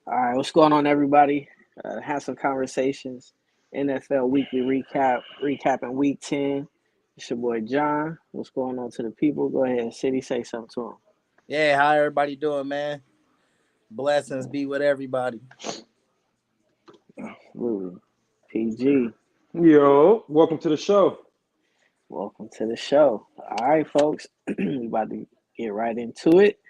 All right, what's going on, everybody? Have some conversations. NFL weekly recap, recapping week 10. It's your boy John. What's going on to the people? Go ahead, City, say something to Yeah, how everybody doing, man? Blessings be with everybody. them. Absolutely. PG, Yo, welcome to the show. welcome to the show. All right, folks, we about to get right into it.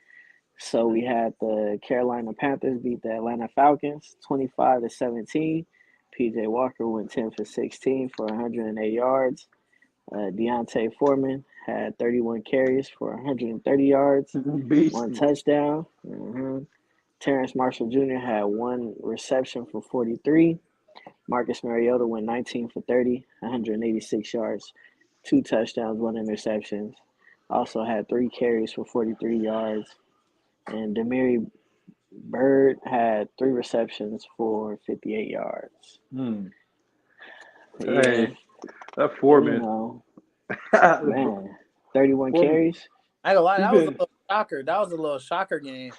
So we had the Carolina Panthers beat the Atlanta Falcons 25-17. PJ Walker went 10 for 16 for 108 yards. Deontay Foreman had 31 carries for 130 yards, one Beastie. touchdown. Terrence Marshall Jr. had one reception for 43. Marcus Mariota went 19 for 30, 186 yards, two touchdowns, one interception. Also had three carries for 43 yards. And Demiri Bird had three receptions for 58 yards. Hmm. Yeah, Hey, that and you Foreman. know, Foreman, man, 31 carries. I ain't gonna lie, he's that was a been little shocker. That was a little shocker game.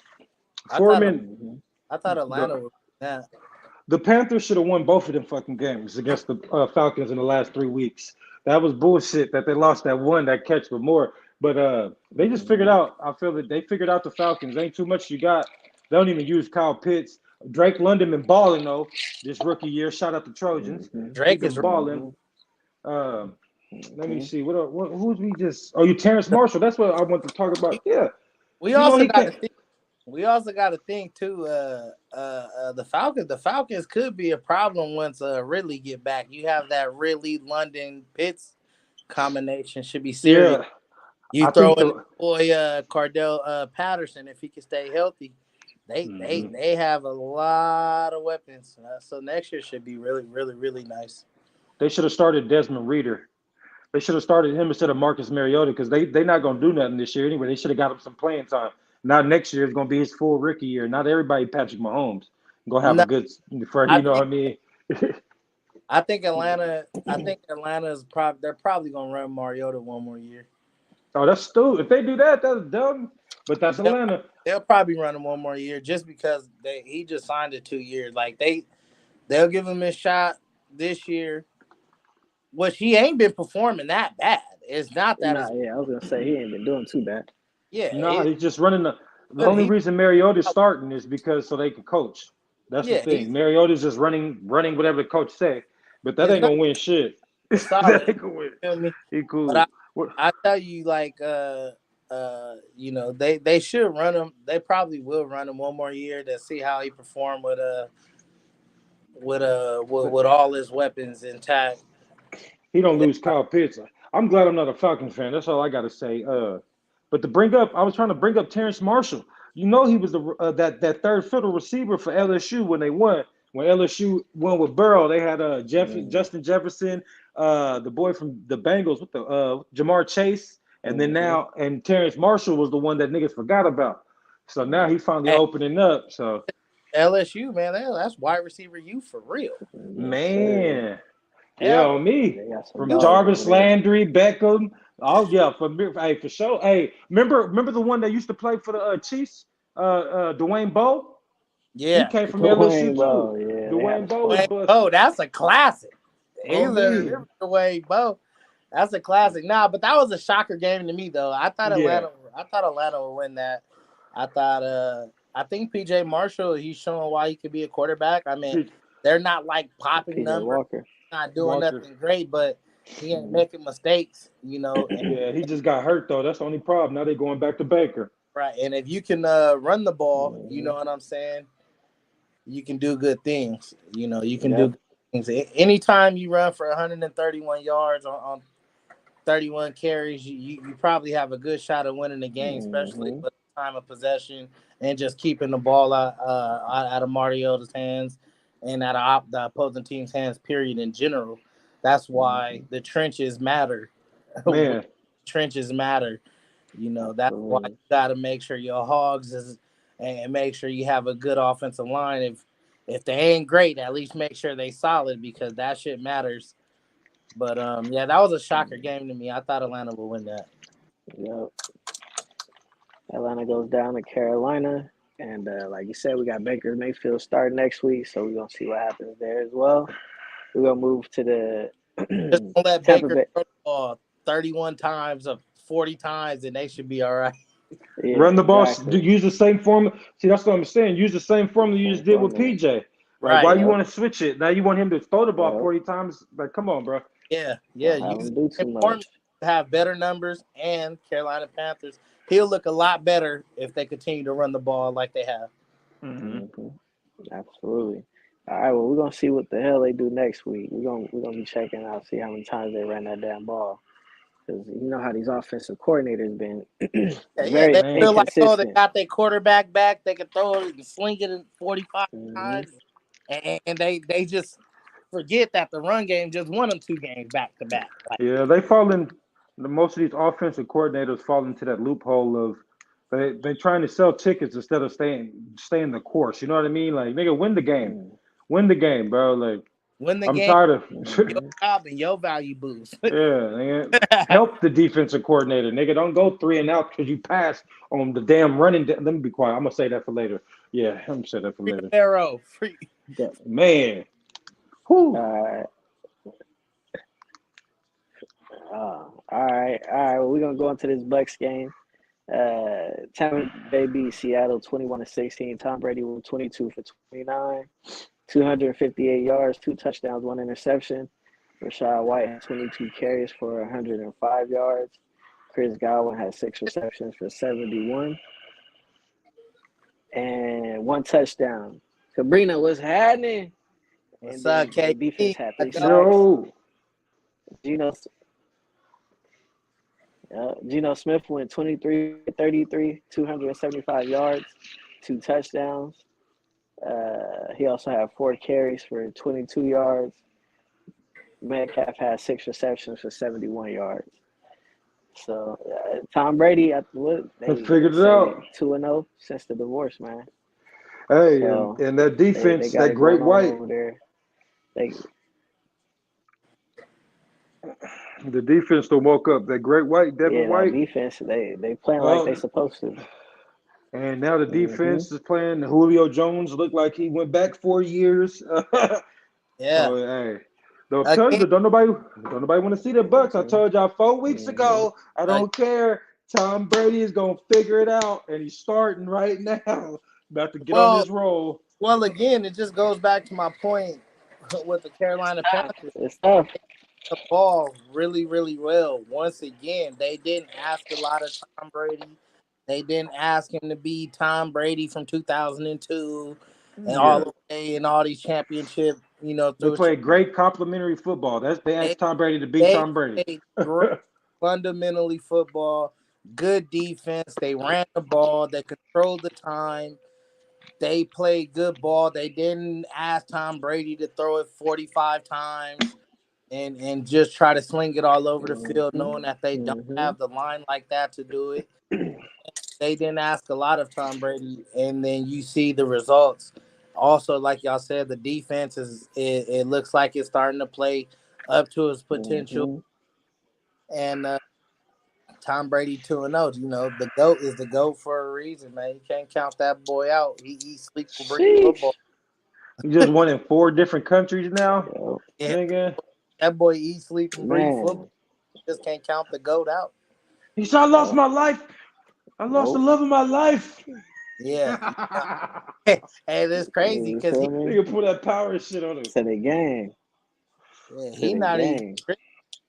I thought Foreman. Mm-hmm. I thought The Atlanta would that. the Panthers should have won both of them fucking games against the Falcons in the last 3 weeks. That was bullshit that they lost that one that catch with more. But they just figured Mm-hmm. out. I feel that they figured out the Falcons. Ain't too much you got. They don't even use Kyle Pitts. Drake London been balling though this rookie year. Shout out to Trojans. Mm-hmm. He Drake is been balling. Mm-hmm. Um, Let me Okay. see. Who's we just? Oh, you Terrence Marshall. That's what I want to talk about. Yeah, we you know also he got to can't. think we also got to think too, the Falcons could be a problem once Ridley get back. You have that Ridley London Pitts combination should be serious. Yeah, You I throw think in the. boy Cardell Patterson if he can stay healthy. They they Mhm. they have a lot of weapons, so next year should be really really really nice. They should have started Desmond Reader. They should have started him instead of Marcus Mariota because they not gonna do nothing this year anyway. They should have got him some playing time. Now next year is gonna be his full rookie year. Not everybody Patrick Mahomes gonna have a No, good for I you know what think I mean. I think Atlanta is they're probably gonna run Mariota one more year. Oh, that's stupid. If they do that, that's dumb. But that's They'll, Atlanta. they'll probably run him one more year just because he just signed it 2 years. Like they'll give him a shot this year, which he ain't been performing that bad. It's not that Nah, it's yeah, I was gonna say he ain't been doing too bad. yeah, No, he's just running the good. only reason Mariota's starting is because so they can coach. That's the Yeah, thing. Mariota's just running whatever the coach say. But that it's ain't not gonna win shit. That solid. ain't gonna win. You feel me? He But I cool. What I tell you, like, they should run him. They probably will run him one more year to see how he perform with all his weapons intact. he don't And then, lose Kyle Pitts. I'm glad I'm not a Falcons fan. That's all I gotta say. But to bring up, I was trying to bring up Terrence Marshall. You know he was the that third fiddle receiver for LSU when they won. When LSU won with Burrow, they had Mm-hmm. Justin Jefferson, the boy from the Bengals with the Jamar Chase, and then Mm-hmm. now and Terrence Marshall was the one that niggas forgot about. So now he finally hey, opening up. So LSU man, that's wide receiver you for real. Yes, sir. man, yeah, Hell, on me. They got some From dogs Jarvis over there. Landry, Beckham. Oh yeah, hey, for sure. Hey, remember the one that used to play for the Chiefs? Dwayne Bowe. He yeah. came from LSU Dwayne too. Bowe, yeah, they had Dwayne a Bowe was squad. Oh, busted. that's a classic. He's On me. a Dwayne Bowe. That's a classic. Nah, but that was a shocker game to me though. Yeah. I thought Atlanta would win that. I think PJ Marshall, he's showing why he could be a quarterback. I mean, P- they're not like popping PJ numbers, Walker. not doing Walker. nothing great, but he ain't Mm-hmm. making mistakes. And, Yeah, he just got hurt though. That's the only problem. Now they going back to Baker. right. And if you can run the ball, you Mm-hmm. know what I'm saying, you can do good things. You can do Yep. good things. Anytime you run for 131 yards on 31 carries, you probably have a good shot of winning the game, especially Mm-hmm. with time of possession and just keeping the ball out of Mariota's hands and out of the opposing team's hands, period, in general. That's Mm-hmm. why the trenches matter. Man, Trenches matter. That's why you Absolutely. got to make sure your hogs is and make sure you have a good offensive line. If they ain't great, at least make sure they solid because that shit matters. But yeah, that was a shocker game to me. I thought Atlanta would win that. Yep. Atlanta goes down to Carolina. And like you said, we got Baker Mayfield starting next week, so we're gonna see what happens there as well. We're gonna move to Just the don't let Tampa Baker Bay. throw the ball 31 times or 40 times, and they should be all right. Yeah, Run the ball. exactly. Use the same formula. See, that's what I'm saying. Use the same formula you Same just did with formula. PJ. Like, why Right. you Yep. want to switch it? Now you want him to throw the ball Yep. 40 times? Like, come on, bro. Yeah. Don't have Use him do the too formula much. to have better numbers, and Carolina Panthers. He'll look a lot better if they continue to run the ball like they have. Mm-hmm. Hmm. Absolutely. All right. Well, we're gonna see what the hell they do next week. We're gonna be checking out, see how many times they ran that damn ball. Because you know how these offensive coordinators been Yeah, very they Man, feel like, oh, they inconsistent. got their quarterback back. They can throw it and sling it in 45 Hmm. times. And they just forget that the run game just won them 2 games back to back. Like, yeah, they fall in. Most of these offensive coordinators fall into that loophole of they trying to sell tickets instead of staying the course. You know what I mean? Like, nigga, win the game, bro. Like, win the I'm game, tired of. your job and your value boost. Yeah, nigga. Help the defensive coordinator, nigga. Don't go 3-and-out because you passed on the damn running. Let me be quiet. I'm gonna say that for later. Yeah, I'm gonna say that for Free later. Pharaoh, free. Man, All whoo. right. All right. Well, we're gonna go into this Bucks game. Tampa Bay beat Seattle 21-16. Tom Brady went 22 for 29, 258 yards, 2 touchdowns, 1 interception. Rashad White had 22 carries for 105 yards. Chris Godwin had 6 receptions for 71 and 1 touchdown. Sabrina, what's happening? And What's up, then the defense KP? had I 3 sacks. Yo, Geno, Geno Smith went 23-33, 275 yards, 2 touchdowns. He also had 4 carries for 22 yards. Metcalf had 6 receptions for 71 yards. So Tom Brady, I they figured it say out. 2-0 since the divorce, man. Hey, and, So and that they defense, got that it great going on white, over there. They the defense that woke up. That great white, Devin Yeah, that White. defense they playing like they Um, supposed to. and now the Hmm. defense is playing. Julio Jones looked like he went back 4 years. Yeah. So hey, don't tell you, Again, don't nobody want to see the Bucks. I Hmm. told y'all 4 weeks Hmm. ago. I uh, don't care. Tom Brady is gonna figure it out, and he's starting right now. About to get on well, this roll. again, it just goes back to my point with the Carolina Panthers. It's tough. The ball really, really well. Once again, they didn't ask a lot of Tom Brady. They didn't ask him to be Tom Brady from 2002 and all Yeah, the way and all these championships, they through a play great complimentary football. They they asked Tom Brady to beat they Tom Brady. played great fundamentally football, good defense. They ran the ball, they controlled the time. They played good ball. They didn't ask Tom Brady to throw it 45 times and just try to sling it all over the field, Hmm. knowing that they don't Hmm. have the line like that to do it. They didn't ask a lot of Tom Brady, and then you see the results. Also, like y'all said, the defense it looks like it's starting to play up to its potential. Hmm. And Tom Brady 2-0. The GOAT is the GOAT for a reason, man. You can't count that boy out. He eats, sleep, and breathe Sheesh. football. He just won in 4 different countries now, Yo, Yeah, nigga. that boy eats, sleep, and breathe football. man. You just can't count the GOAT out. He said, "I lost Yo, my life. I lost the nope. love of my life." Yeah. And it's crazy You because feel me? Nigga put that power shit on him. To the game. To he the not even game.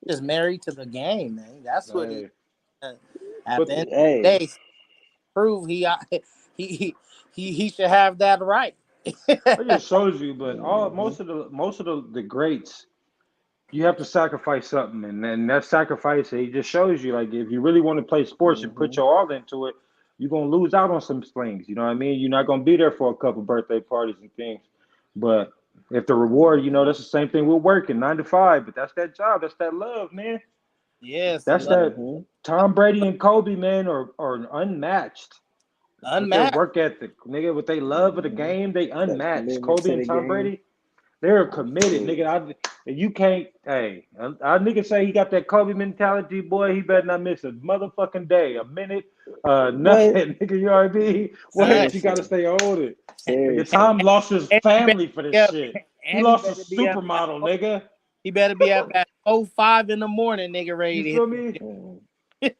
just married to the game, man. That's what he Hey, at but the end of the Hey. day prove he he should have that right. it just shows you. But all Hmm. most of the greats, you have to sacrifice something, and then that sacrifice it just shows you like if you really want to play sports and put Hmm. your all into it, you're gonna lose out on some things. You know what I mean? You're not gonna be there for a couple birthday parties and things, but if the reward, that's the same thing. We're working 9 to 5, but that's that job. That's that love, man. Yes, the That's love that. Hmm. Tom Brady and Kobe, man, are unmatched with their unmatched. work ethic, nigga. With they love of the Hmm. game, they That unmatched. commitment Kobe to and the Tom game. Brady, They're committed, nigga. And you can't. Hey, our nigga say he got that Kobe mentality, boy. He better not miss a motherfucking day, a minute, nothing, What? nigga. You know what I mean? What? You gotta stay on it. Nigga, Seriously. Tom lost his And he better family for be this up. shit. He And he lost a better be up. supermodel, nigga. He better be up at 05 in the morning, nigga, ready You to feel hit. me? Mm,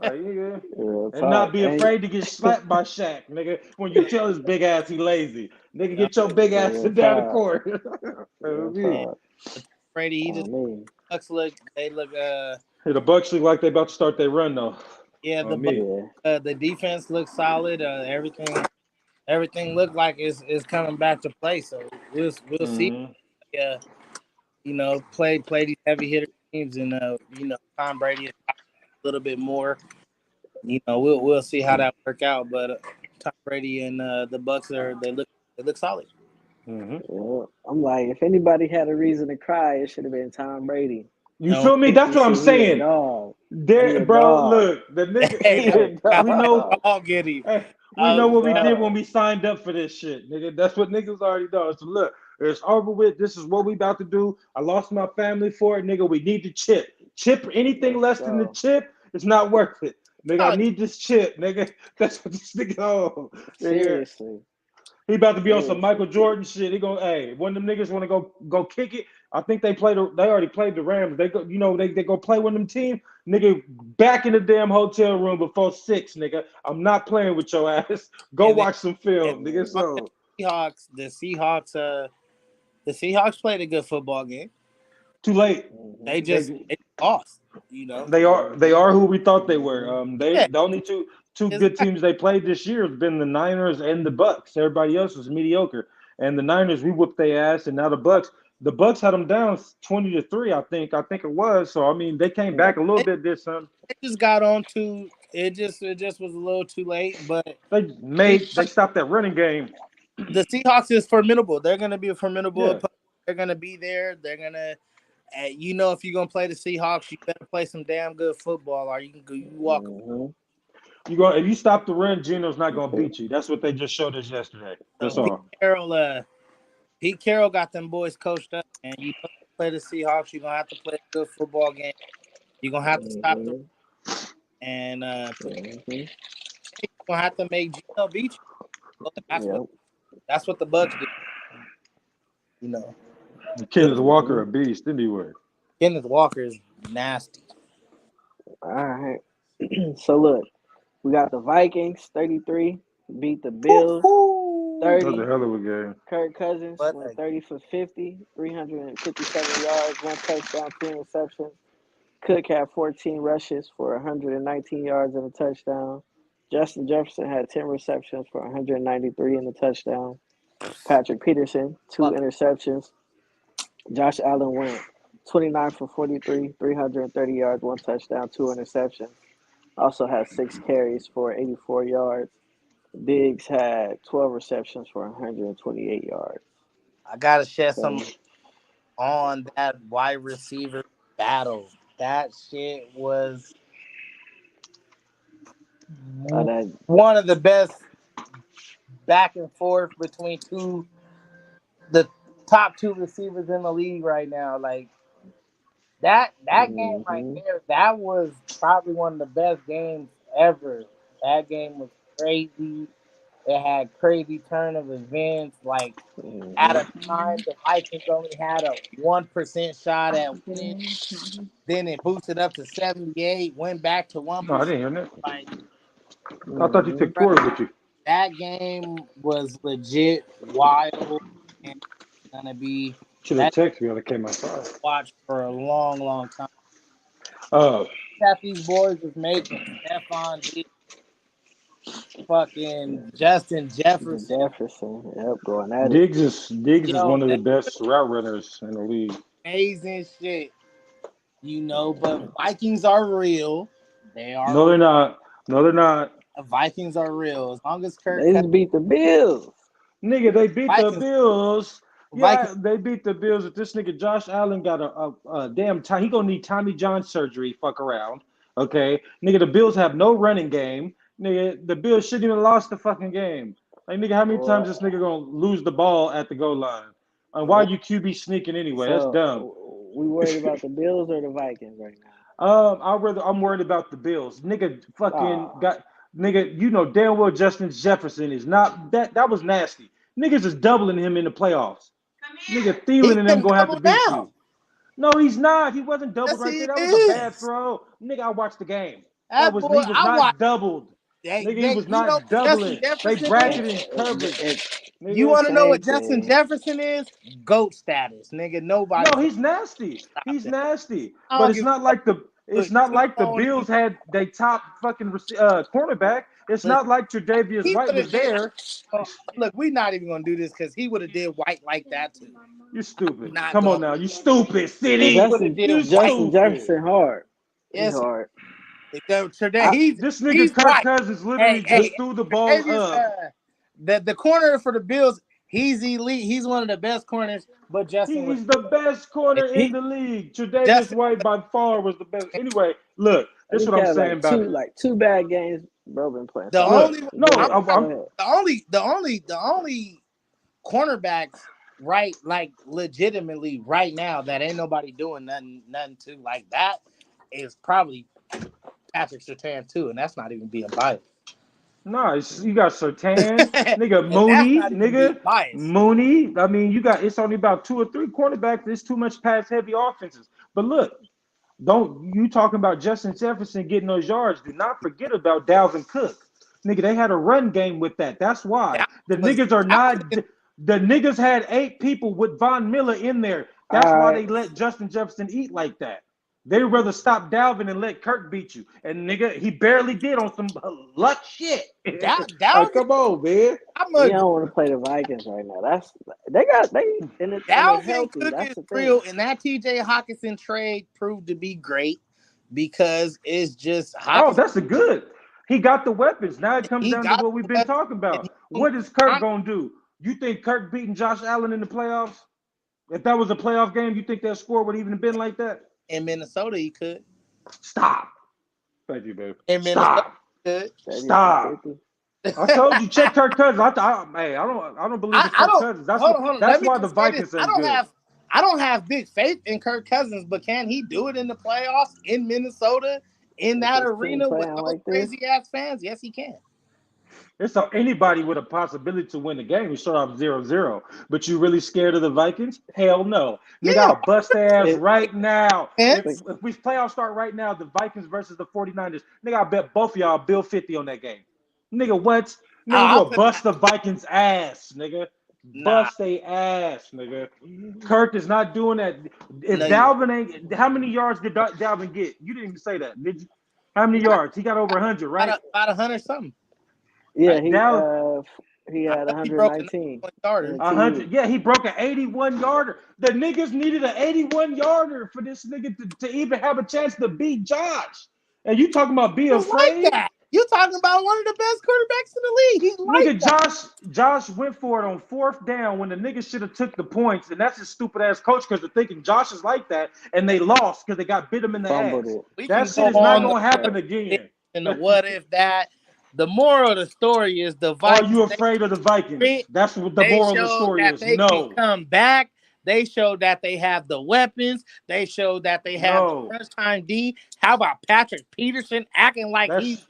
Nigga. real And not talk. be afraid to get slapped by Shaq, nigga. When you tell his big ass he lazy, nigga, get your big ass Real down the talk. court. Real Yeah. talk. Brady, he just On me. Bucks they look Hey, the Bucks look like they about to start their run though. yeah, On me. the defense looks solid. Everything looked like is coming back to play. So we'll see. Mhm. Play these heavy hitter teams, and Tom Brady is a little bit more. We'll see how that work out. But Tom Brady and the Bucks they look solid. Mhm. Yeah. I'm like, if anybody had a reason to cry, it should have been Tom Brady. You feel me? That's You what I'm see, he a saying. dog. He There, a bro. dog. Look, the nigga. He a Hey, we know. dog. I'll get him. Hey, we I'll know what we did Dog. when we signed up for this shit, nigga. That's what niggas already know. So look, it's over with. This is what we about to do. I lost my family for it, nigga. We need the chip. Chip anything Let's less than the go. chip, it's not worth it. Nigga, I Oh, need this chip, nigga. That's what this nigga on. Yeah. Seriously. He about to be on some Michael Seriously. Jordan shit. He gonna, hey, one of them niggas want to go kick it. I think they already played the Rams. They go, they go play one of them teams. Nigga, back in the damn hotel room before 6, nigga. I'm not playing with your ass. Go and then watch some film, nigga. So the Seahawks played a good football game. too late. They Mm-hmm. just They lost. they are who we thought they were. Mm-hmm. The only two good Exactly. teams they played this year have been the Niners and the Bucks. Everybody else was mediocre. And the Niners, we whooped their ass, and now the Bucks had them down 20-3, I think. I think it was. So I mean, they came back a little They, bit this time. they just got on to it. Just was a little too late. But They stopped that running game. the Seahawks is formidable. They're going to be a formidable Yeah. opponent. They're going to be there. They're going to, if you're going to play the Seahawks, you better play some damn good football, or you can go. You walk. Mm-hmm. If you stop the run, Geno's not gonna beat you. That's what they just showed us yesterday. That's all. Pete Carroll got them boys coached up, and you play the Seahawks. You're gonna have to play a good football game. You're gonna have to stop the and you're gonna have to make Geno beat you. That's what the Bucks do. Kenneth Walker, a beast, anyway. Kenneth Walker is nasty. All right. So look, we got the Vikings 33 beat the Bills 30. That was a hell of a game. Kirk Cousins went 30 for 50, 357 yards, 1 touchdown, 2 interceptions. Cook had 14 rushes for 119 yards and a touchdown. Justin Jefferson had 10 receptions for 193 and a touchdown. Patrick Peterson, 2 interceptions. Josh Allen went 29 for 43, 330 yards, 1 touchdown, 2 interceptions. Also had 6 carries for 84 yards. Diggs had 12 receptions for 128 yards. I gotta shed some on that wide receiver battle. That shit was one of the best back and forth between the top 2 receivers in the league right now. Like that game right there, that was probably one of the best games ever. That game was crazy. It had crazy turn of events. Like at a time, the Vikings only had a 1% shot at winning. Then it boosted up to 78. Went back to 1%. No, I didn't hear that. Like, I thought you took tours with you. that game was legit wild and gonna be. Should have texted me when I came outside. Watch for a long, long time. That these boys was making Stephon Diggs, fucking Justin Jefferson. Going at Diggs is one of the Yo, best route runners in the league. amazing shit. But Vikings are real. They are. No, they're not. No, they're not. The Vikings are real. As long as Kirk. They just beat the Bills. Nigga, they beat the Vikings. Bills. Yeah, Vikings. they beat the Bills. If this nigga Josh Allen got a damn time, he gonna need Tommy John surgery. Fuck around, okay? Nigga, the Bills have no running game. Nigga, the Bills shouldn't even lost the fucking game. Like, nigga, how many times this nigga gonna lose the ball at the goal line? And why you QB sneaking anyway? That's dumb. So we worried about the Bills or the Vikings right now? I'm worried about the Bills. Nigga fucking Ah, got nigga, you know damn well Justin Jefferson is not that was nasty. Niggas is doubling him in the playoffs. Nigga He Thielen and them can gonna have to double beat down. you. No, he's not. He wasn't doubled Yes, right there. he That was a bad is. throw. Nigga, I watched the game. That boy, He was I watched. not doubled. Nigga, he was You know not what Justin doubling. They Jefferson is? bracketed his coverage. You Nigga. want to know what same Justin thing. Jefferson is? GOAT status, nigga. Nobody's No, he's nasty. stop He's him. nasty. I But don't it's give not a fuck. like the Look, you can go on Bills had they top fucking cornerback. It's Look, not like Tre'Davious he White would was have did. there. Look, we're not even gonna do this because he would have did White like that too. You stupid. Not Come on gonna. now. You stupid, He City. would have Justin did You White. Justin stupid. Jefferson hard. He's Yes, hard. I, he's this nigga he's Kirk White. Cousins literally Hey, just hey, threw the ball Tre'Davious, up. the corner for the Bills. He's elite. He's one of the best corners. But Justin was He's the best corner in he the league. Tre'Davious Justin. White by far was the best. Anyway, look, I this is think what he I'm had saying about it. like two bad games. Bro been playing The solid. only No, Go ahead. I'm Go ahead. the only cornerbacks right like legitimately right now that ain't nobody doing nothing to like that is probably Patrick Surtain too, and that's not even being biased. No, you got Sertan, nigga And that's Mooney, not even being nigga biased. Mooney. I mean, it's only about 2 or 3 cornerbacks. There's too much pass heavy offenses. But look, don't you talking about Justin Jefferson getting those yards? Do not forget about Dalvin Cook, nigga. They had a run game with that. That's why the niggas are not. The niggas had 8 people with Von Miller in there. That's All why right. they let Justin Jefferson eat like that. They'd rather stop Dalvin and let Kirk beat you. And nigga, he barely did on some luck shit. Dalvin, Come on, man. We don't want to play the Vikings right now. They and they're Dalvin healthy. Cook That's is the thing. real, and that TJ Hawkinson trade proved to be great because it's just Oh, Hawkinson. that's a good. He got the weapons. Now it comes He down to got what we've been talking about. What is Kirk gonna do? You think Kirk beating Josh Allen in the playoffs? If that was a playoff game, you think that score would even been like that? in Minnesota? He could. Stop. Thank you, babe. In Minnesota, Stop. he could. Stop. I told you check Kirk Cousins. I don't believe it's Kirk Cousins. That's Hold on. that's Let me why the just say this. Vikings are good. I don't have big faith in Kirk Cousins, but can he do it in the playoffs in Minnesota in that arena with those like crazy ass fans? Yes, he can. It's anybody with a possibility to win the game. We start off 0-0. But you really scared of the Vikings? Hell no. Nigga, Yeah. I'll bust their ass right now. Yeah. If we playoffs start right now, the Vikings versus the 49ers, nigga, I bet both of y'all bill 50 on that game. Nigga, what? Nigga, we'll bust the Vikings' ass, nigga. Bust their ass, nigga. Kirk is not doing that. If Dalvin ain't, how many yards did Dalvin get? You didn't even say that, did you? How many yards? He got over 100, right? About 100 something. Yeah, Right? he had 119. 100. Yeah, he broke an 81-yarder. The niggas needed an 81-yarder for this nigga to even have a chance to beat Josh. And you talking about be afraid? Like that. You talking about one of the best quarterbacks in the league. He's like nigga, that. Josh went for it on 4th down when the niggas should have took the points, and that's his stupid ass coach because they're thinking Josh is like that, and they lost because they got bit him in the ass. That shit is not gonna happen again. And the what if that. The moral of the story is the Vikings. Are you afraid of the Vikings? That's what the moral of the story is. They no. Can come back. They showed that they have the weapons. They showed that they have the first time D. How about Patrick Peterson acting like he's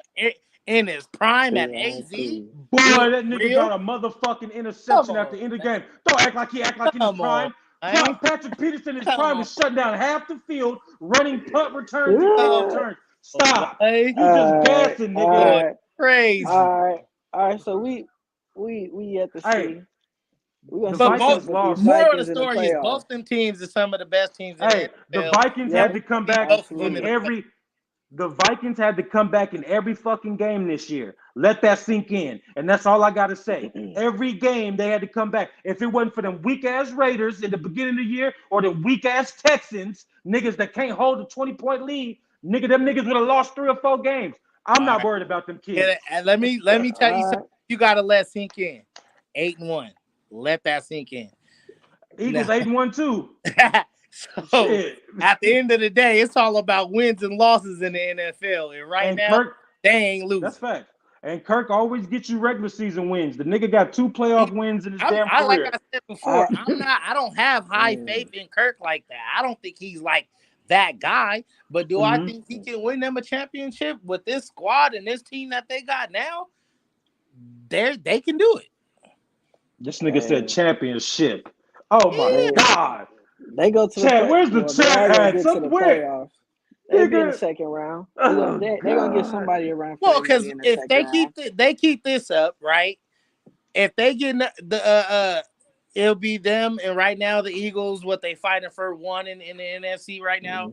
in his prime at AZ? Boy, that nigga got a motherfucking interception at the end of the game. Don't act like he in his prime. Patrick Peterson in his prime is shutting down half the field, running punt returns and returns. Stop. You just gassing, nigga. Crazy. All right. So we at the hey, we're but both lost. More of the story is both them teams are some of the best teams. The Vikings had to come back in every. The Vikings had to come back in every fucking game this year. Let that sink in, and that's all I gotta say. Every game they had to come back. If it wasn't for them weak ass Raiders in the beginning of the year or the weak ass Texans, niggas that can't hold a 20-point lead, them niggas would have lost 3 or 4 games. I'm not worried about them kids. Yeah, and let me tell you something. You gotta let sink in. 8-1. Let that sink in. Eagles 8-1 too. So at the end of the day, it's all about wins and losses in the NFL. And now, they ain't losing. That's fact. And Kirk always gets you regular season wins. The nigga got 2 playoff wins in his damn Like career. I said before, I I don't have high faith in Kirk like that. I don't think he's like that guy. But do I Mhm. think he can win them a championship with this squad and this team that they got now? They can do it. This nigga Hey. said championship. Oh my Yeah. God. They go to the Chad, where's the well, they are chat gonna at? get to the Somewhere. playoffs. They'll be in the Nigga. second round. Oh, They're gonna give God. somebody a run for Well, their because money in the if second they round. keep this up, right? If they get it'll be them. And right now, the Eagles, what they fighting for one in the NFC right now.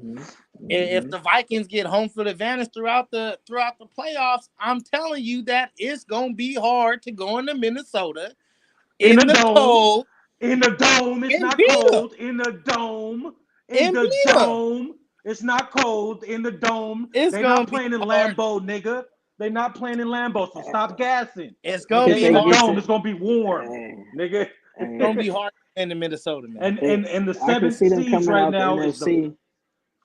If the Vikings get home field advantage throughout the playoffs, I'm telling you that it's gonna be hard to go into Minnesota In in the the dome. cold In the dome. It's and not beat them. cold. In the dome. In And the beat them. dome. It's not cold. In the dome. It's They gonna not be playing in hard. Lambeau, nigga. They not playing in Lambeau, so stop gassing. It's Nigga, gonna they be in the hard. dome. It's gonna be warm, nigga. It's gonna be hard in Minnesota, man. And the I can 7th see them seeds coming right out the now is the NFC.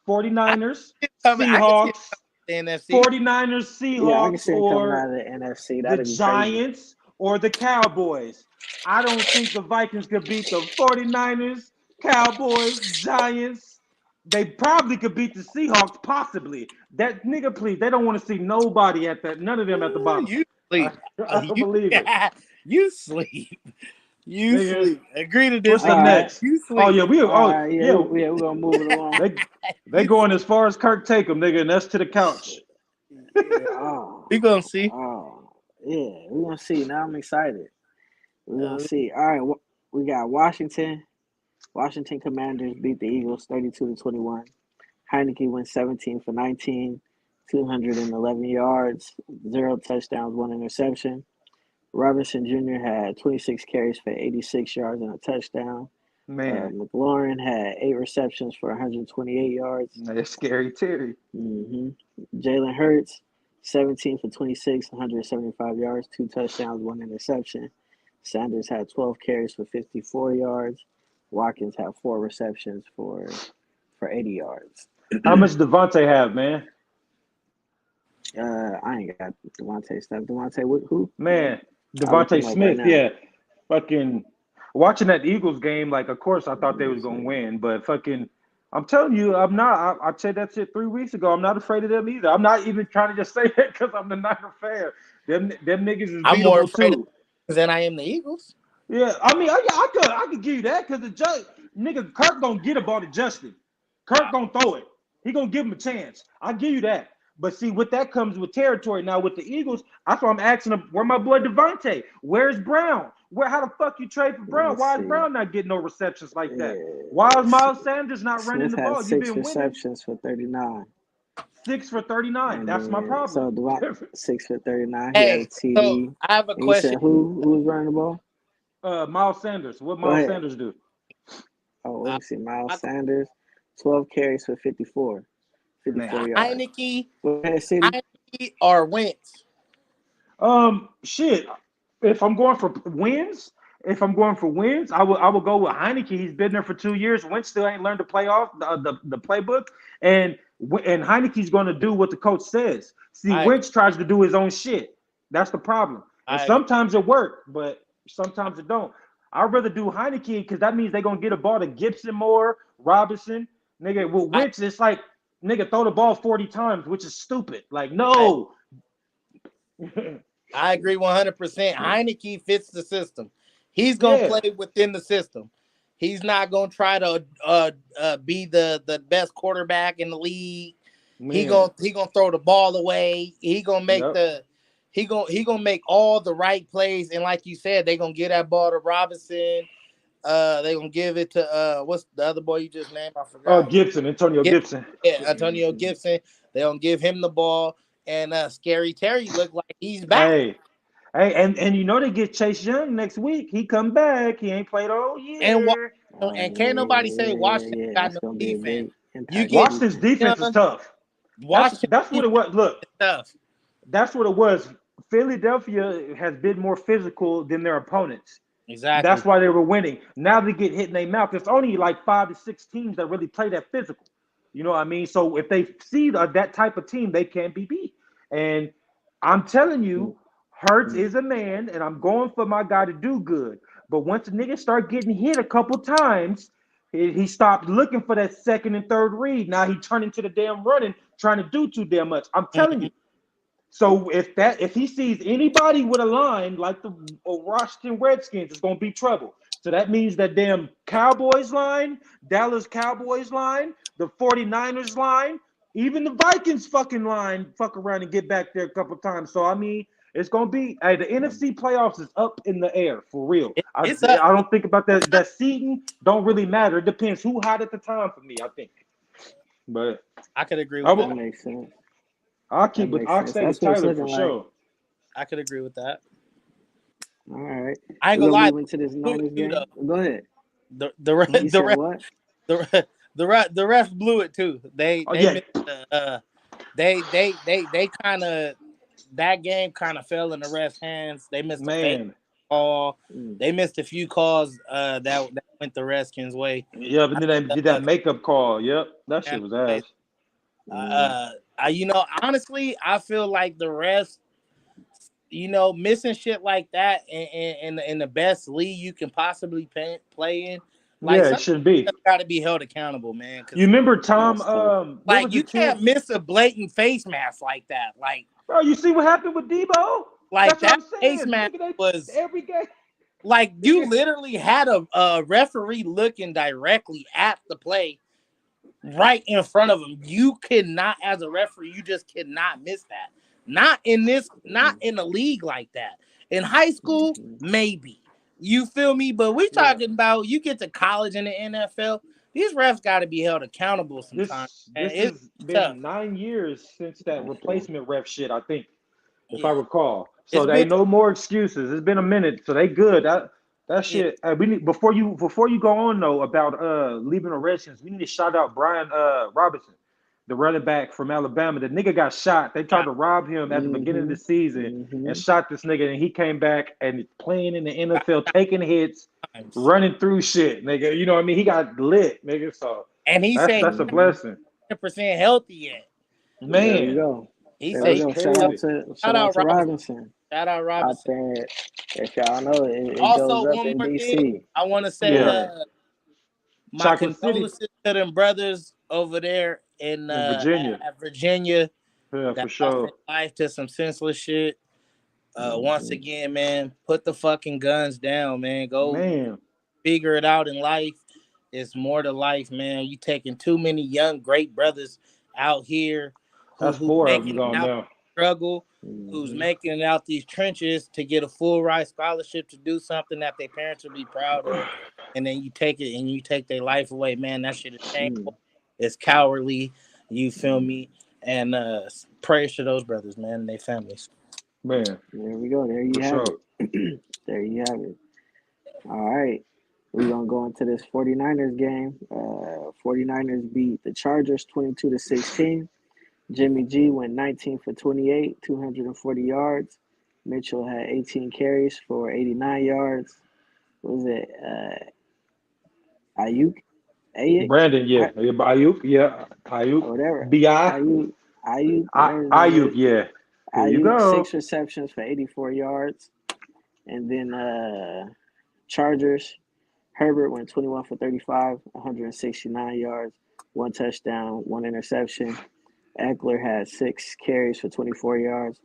49ers, I can see Seahawks, the NFC. 49ers, Yeah, I can Seahawks, see them coming or out of the NFC. the That'd be crazy. Giants or the Cowboys. I don't think the Vikings could beat the 49ers, Cowboys, Giants. They probably could beat the Seahawks, possibly. That nigga, please. They don't want to see nobody at that. None of them at the bottom. You sleep. I don't believe it. You sleep. You Nigga. sleep. Agree to What's disagree. up next? You sleep. Oh yeah, We're gonna move it along. They going as far as Kirk take them, nigga, and that's to the couch. We gonna see. Yeah, we're gonna see. Now I'm excited. We're gonna see. All right, we got Washington. Washington Commanders beat the Eagles 32-21. Heineke went 17 for 19, 211 yards, 0 touchdowns, 1 interception. Robinson Jr. had 26 carries for 86 yards and a touchdown. Man, McLaurin had 8 receptions for 128 yards. that's scary Terry. Jalen Hurts, 17 for 26, 175 yards, 2 touchdowns, 1 interception. Sanders had 12 carries for 54 yards. Watkins had 4 receptions for 80 yards. How much Devontae have, man? I ain't got Devontae stuff. Devontae, who? Man, Devontae Smith, right yeah. Fucking watching that Eagles game, like, of course I thought they was gonna win, but fucking, I'm telling you, I'm not. I said that shit 3 weeks ago. I'm not afraid of them either. I'm not even trying to just say that because I'm the Niner fan. Them niggas is I'm more beatable afraid too. than I am the Eagles. Yeah, I mean, I could give you that because the judge, nigga, Kirk gonna get a ball to Justin. Kirk gonna throw it. He gonna give him a chance. I give you that. But see, with that comes with territory. Now with the Eagles, that's why I'm asking him, where my boy Devontae? Where's Brown? How the fuck you trade for Brown? Why is Brown not getting no receptions like that? Why is Miles Sanders not running the ball? Smith had 6 You've been receptions for 39. 6 for 39. That's my problem. So Devontae 6 for 39. Hey, He had a TD. so I have a And you question. said who was running the ball? Miles Sanders. What Go Miles ahead. Sanders do? Oh, let me see. Miles Sanders, 12 carries for 54 yards. Heineke, Go ahead, City. Heineke or Wentz? Shit. If I'm going for wins, I will go with Heineke. He's been there for 2 years. Wentz still ain't learned to play off the playbook, and Heineke's going to do what the coach says. See, Wentz tries to do his own shit. That's the problem. And sometimes it works, but sometimes it don't. I'd rather do Heineke because that means they're going to get a ball to Gibson more, Robinson. Nigga, with Wentz, it's like, nigga, throw the ball 40 times, which is stupid. Like, no. I agree 100%. Heineke fits the system. He's gonna play within the system. He's not gonna try to be the best quarterback in the league. Man. He gonna throw the ball away. He gonna make he gonna make all the right plays. And like you said, they gonna get that ball to Robinson. They gonna give it to what's the other boy you just named? I forgot. Oh, Gibson, Antonio Gibson. Yeah, Antonio Gibson. They gonna give him the ball. And Scary Terry looked like he's back. Hey, and you know they get Chase Young next week. He come back. He ain't played all year. And can't nobody say Washington got no defense. Washington's defense is tough. That's what it was. Look, tough. That's what it was. Philadelphia has been more physical than their opponents. Exactly. That's why they were winning. Now they get hit in their mouth. There's only like 5 to 6 teams that really play that physical. You know what I mean? So if they see that type of team, they can't be beat. And I'm telling you, Hurts is a man, and I'm going for my guy to do good. But once the nigga start getting hit a couple times, he stopped looking for that second and third read. Now he turned into the damn running, trying to do too damn much. I'm telling you. So if he sees anybody with a line like the Washington Redskins, it's gonna be trouble. So that means that damn Cowboys line, Dallas Cowboys line, the 49ers line, even the Vikings fucking line, fuck around and get back there a couple times. So I mean, it's gonna be the NFC playoffs is up in the air for real. I don't think about that seeding don't really matter. It depends who hot at the time for me, I think. But I could agree with That that. makes sense. I'll keep That with makes sense. Oxlade That's and what it's Tyler for looking sure. I could agree with that. All right. I ain't We're gonna gonna lie. move into this Blew Niners it too, game. though. Go ahead. The You said ref, what? the refs blew it too. They yeah. missed, they kind of that game kind of fell in the refs' hands. They missed a fake Man. call. Mm. They missed a few calls that went the Redskins' way. Yeah, but then they did that makeup call. Yep. That shit was ass. Honestly, I feel like the refs, missing shit like that in the best league you can possibly play in. Like, Yeah, it shouldn't be. got to be held accountable, man. You remember Tom? That's tough. What Like, was you the can't kid? miss a blatant face mask like that. Like, Bro, you see what happened with Debo? like That's what that I'm face saying. mask Nigga, was every game. like you literally had a referee looking directly at the play right in front of him. You cannot, as a referee, you just cannot miss that. Not in a league like that. In high school, maybe. You feel me? But we talking about you get to college and the NFL, these refs got to be held accountable sometimes. This It's has tough. been 9 years since that That's replacement ref shit, I think, if Yeah. I recall. So It's there been ain't no more excuses. It's been a minute, so they good. That shit. We need before you go on though about leaving the Redskins, we need to shout out Brian Robinson, the running back from Alabama. The nigga got shot. They tried to rob him at the beginning of the season and shot this nigga, and he came back and playing in the NFL, taking hits, running through shit, nigga. You know what I mean? He got lit, nigga. So and he said that's a blessing, 100% healthy yet. There you man. go. He There said, we go. That's Shout out crazy. to Robinson. Shout out Out Robinson. there, if y'all know it Also, goes up one in more DC. thing, I want to say Yeah. my Chocolate City. condolences to them brothers over there in Virginia. at Virginia Yeah, that for sure. lost their life to some senseless shit. Once again, man, put the fucking guns down, man. Go Man. figure it out in life. It's more to life, man. You taking too many young, great brothers out here That's who 4 of them making it gone out now. struggle, who's making it out these trenches to get a full ride scholarship to do something that their parents will be proud of, and then you take it and you take their life away, man. That shit is shameful. It's cowardly. You feel me? And prayers to those brothers, man, and their families. Man. There we go. There you For have sure. it. There you have it. All right. We're going to go into this 49ers game. 49ers beat the Chargers 22-16. Jimmy G went 19 for 28, 240 yards. Mitchell had 18 carries for 89 yards. What was it? Ayuk? Brandon, yeah. Ayuk, yeah. Ayuk. Whatever. B.I. Ayuk. Ayuk, yeah. There you Ayuk, go. 6 receptions for 84 yards. And then Chargers, Herbert went 21 for 35, 169 yards, 1 touchdown, 1 interception. Eckler had 6 carries for 24 yards.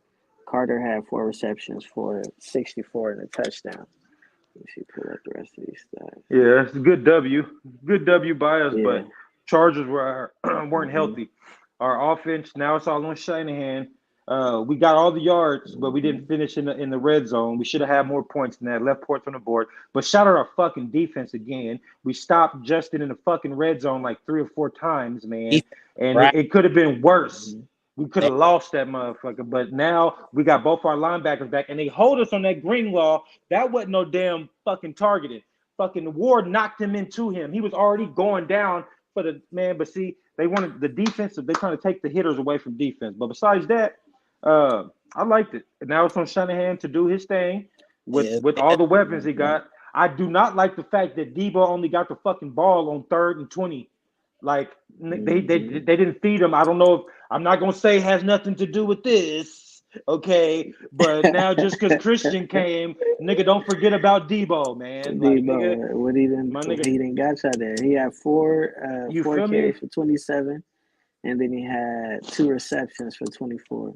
Carter had 4 receptions for 64 and a touchdown. Let me see, pull up the rest of these stats. Yeah, it's a good W. Good W by us, Yeah. but Chargers weren't healthy. Our offense, now it's all on Shanahan. We got all the yards, but we didn't finish in the red zone. We should have had more points than that. Left points on the board. But shout out our fucking defense again. We stopped Justin in the fucking red zone like 3 or 4 times, man. And Right. it could have been worse. We could have lost that motherfucker. But now we got both our linebackers back, and they hold us on that Greenlaw. That wasn't no damn fucking targeted. Fucking Ward knocked him into him. He was already going down for the man. But see, they wanted the defensive. They're trying to take the hitters away from defense. But besides that, I liked it. And now it's on Shanahan to do his thing with all the weapons he got. I do not like the fact that Debo only got the fucking ball on 3rd and 20. Like they didn't feed him. I don't know if I'm not gonna say it has nothing to do with this, Okay, but now just because Christian came, nigga, don't forget about Debo, man. Like, nigga, Debo, what he didn't my nigga, he didn't got you there. He had you four feel me? carries for 27, and then he had 2 receptions for 24.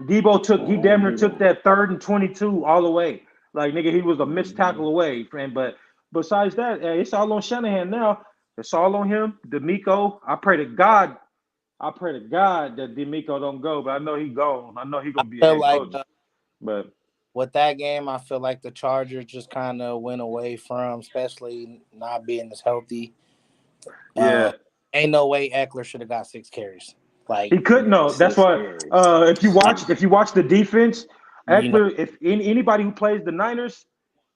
He damn near He took didn't. that 3rd and 22 all the way. Like, nigga, he was a missed tackle Mhm. away, friend. But besides that, it's all on Shanahan now. It's all on him. D'Amico, I pray to God that D'Amico don't go, but I know he gone. I know he I gonna be a feel head like coach. But with that game, I feel like the Chargers just kind of went away from, especially not being as healthy. yeah, Ain't no way Eckler should have got 6 carries. Like, he couldn't. Yeah, No, that's 6 why. carries. like If you watch the defense, you know, Eckler, if anybody who plays the Niners,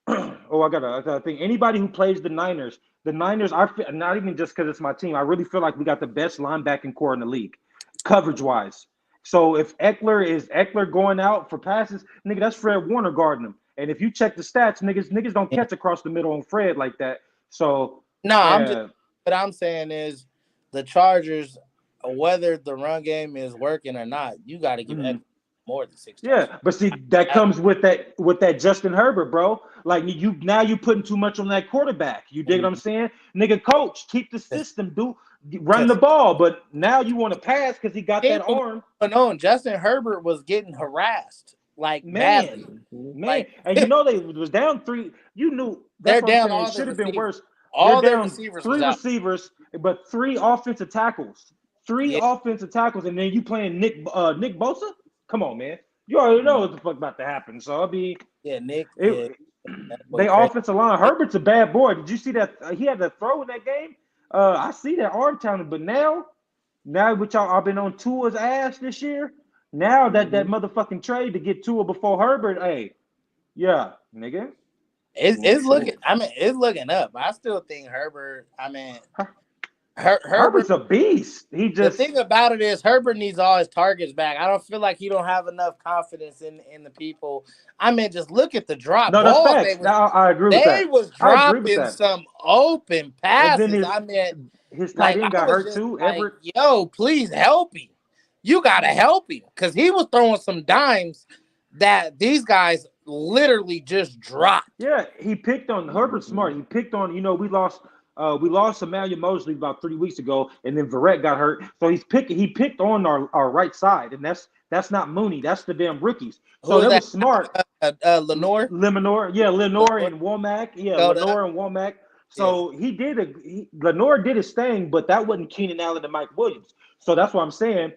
I gotta think. Anybody who plays the Niners, I feel, not even just because it's my team. I really feel like we got the best linebacking core in the league, coverage wise. So if Eckler going out for passes, nigga, that's Fred Warner guarding him. And if you check the stats, niggas don't catch across the middle on Fred like that. So no, I'm just yeah, what I'm saying is the Chargers, whether the run game is working or not, you got to give mhm. Eckler more than 6 touchdowns. Yeah, but see that comes with that Justin Herbert, bro. Like you putting too much on that quarterback. You dig what I'm saying? Nigga, coach, keep the system, do run the Because ball. But now you want to pass because he got that arm. going on, Justin Herbert was getting harassed like badly. Man, Mhm. man. Like And you know they was down 3. You knew that's they're what I'm down saying. It all their should have been receivers. worse. They're All their down receivers was 3 out. receivers, but 3 offensive tackles. Three Yeah, offensive tackles, and then you playing Nick Bosa? Come on, man. You already know what the fuck about to happen. So I'll be yeah, Nick. Yeah, it. that boy They crazy. offensive line. Herbert's a bad boy. Did you see that? He had to throw in that game. I see that arm talent, but now which I've been on Tua's ass this year. Now that Mhm. motherfucking trade to get Tua before Herbert, hey, yeah, nigga. It's Makes looking. sense. I mean, it's looking up. I still think Herbert. I mean, Herbert. Herbert's a beast. He The just thing about it is Herbert needs all his targets back. I don't feel like he don't have enough confidence in the people. I mean, just look at the drop no, that's balls facts. Now I agree with they that. was I agree with dropping that. some open And then passes. I mean, his tight like end I got was hurt just too. like, Everett. yo, please help him. You gotta help him because he was throwing some dimes that these guys literally just dropped. Yeah, he picked on Herbert Smart. Mhm. He picked on, we lost Emmanuel Mosley about 3 weeks ago, and then Verrett got hurt. So he picked on our right side, and that's not Mooney. That's the damn rookies. Who So is that that? was smart. Lenore. Lenore Lenore and Womack. Yeah, showed up. Lenore and Womack. Yeah, So Lenore did his thing, but that wasn't Keenan Allen and Mike Williams. So that's what I'm saying.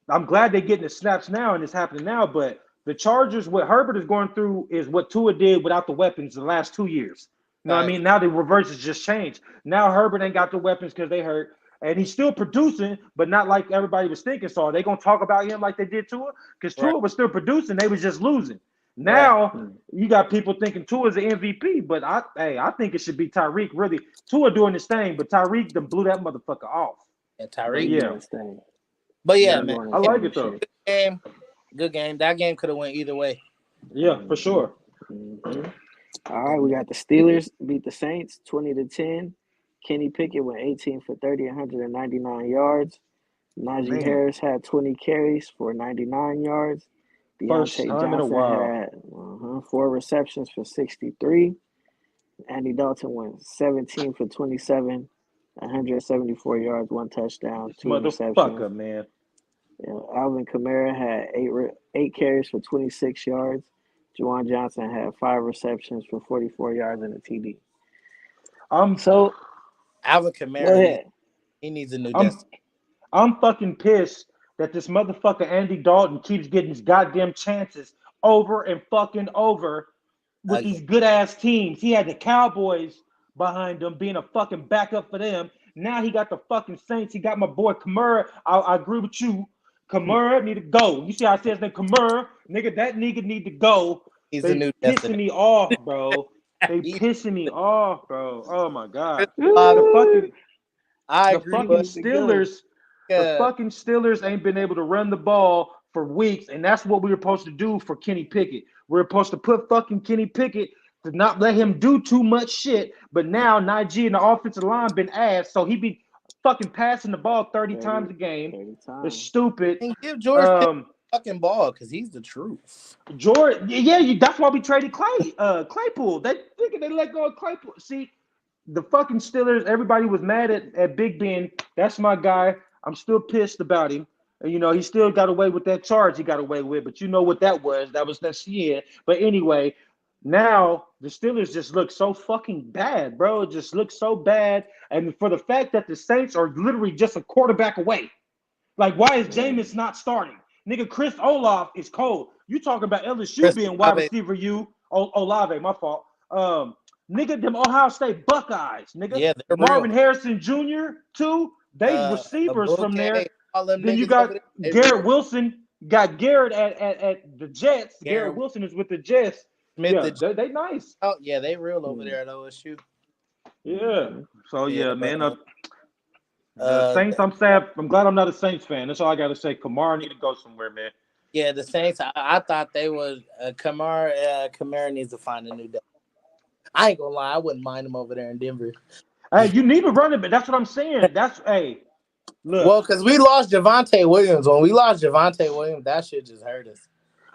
I'm glad they're getting the snaps now and it's happening now, but the Chargers, what Herbert is going through is what Tua did without the weapons the last 2 years. You know what I facts. mean? Now the reverse has just changed. Now Herbert ain't got the weapons because they hurt. And he's still producing, but not like everybody was thinking. So are they gonna talk about him like they did Tua? Because Right, Tua was still producing, they was just losing. right. Now you got people thinking Tua's the MVP, but I think it should be Tyreek. Really, Tua doing his thing, but Tyreek done blew that motherfucker off. And But Tyreek. He yeah, doing his thing. But Yeah, yeah, he man. doing I his like own it though. shit. Game, good game. That game could have went either way. Yeah, for Mhm. sure. Mhm. All right, we got the Steelers beat the Saints 20-10. Kenny Pickett went 18 for 30, 199 yards. Najee Man, Harris had 20 carries for 99 yards. first Deontay time in a Johnson while. had 4 receptions for 63. Andy Dalton went 17 for 27, 174 yards, 1 touchdown, This 2 receptions. motherfucker, man. Yeah, Alvin Kamara had eight carries for 26 yards. Juwan Johnson had 5 receptions for 44 yards and a TD. I'm So Alvin go Kamara ahead. needs a new I'm destiny. I'm fucking pissed that this motherfucker Andy Dalton keeps getting his goddamn chances over and fucking over with Again. these good ass teams. He had the Cowboys behind him being a fucking backup for them. Now he got the fucking Saints. He got my boy Kamara. I agree with you. Kamara need to go. You see how I say his name? Kamara. Nigga, that nigga need to go. He's a They new pissing destiny. me off, bro. They He- pissing me off, bro. Oh my God. The Woo! fucking I the agree, He fucking but needs to go. Steelers, the fucking Steelers ain't been able to run the ball for weeks, and that's what we were supposed to do for Kenny Pickett. We're supposed to put fucking Kenny Pickett to not let him do too much shit. But now Najee and the offensive line been ass, so he be fucking passing the ball 30 30, times a game. 30 It's times. stupid. and give George Pickens Um, fucking ball because he's the truth. Jordan, yeah, that's why we traded Claypool. They let go of Claypool. See, the fucking Steelers, everybody was mad at Big Ben. That's my guy. I'm still pissed about him. You know, he still got away with that charge he got away with, but you know what that was. That was that shit. But anyway, now the Steelers just look so fucking bad, bro. It just looks so bad. And for the fact that the Saints are literally just a quarterback away. Like, why is Jameis not starting? Nigga, Chris Olave is cold. You talking about LSU Chris being wide Olave. receiver, Olave, my fault. Nigga, them Ohio State Buckeyes, nigga. Yeah, they're Marvin real. Harrison Jr., too. They receivers from there. all them Then you niggas got over there, they Garrett real. Wilson. Got Garrett at the Jets. Garrett Garrett Wilson is with the Jets. Smith, Yeah, they nice. oh, yeah, they real over there at OSU. Yeah. So yeah, man. The Saints, I'm sad. I'm glad I'm not a Saints fan. That's all I gotta say. Kamara need to go somewhere, man. Yeah, the Saints. I thought they would. Kamara needs to find a new day. I ain't gonna lie, I wouldn't mind him over there in Denver. Hey, you need to run it, but that's what I'm saying. Look. Well, because we lost Javonte Williams. When we lost Javonte Williams, that shit just hurt us.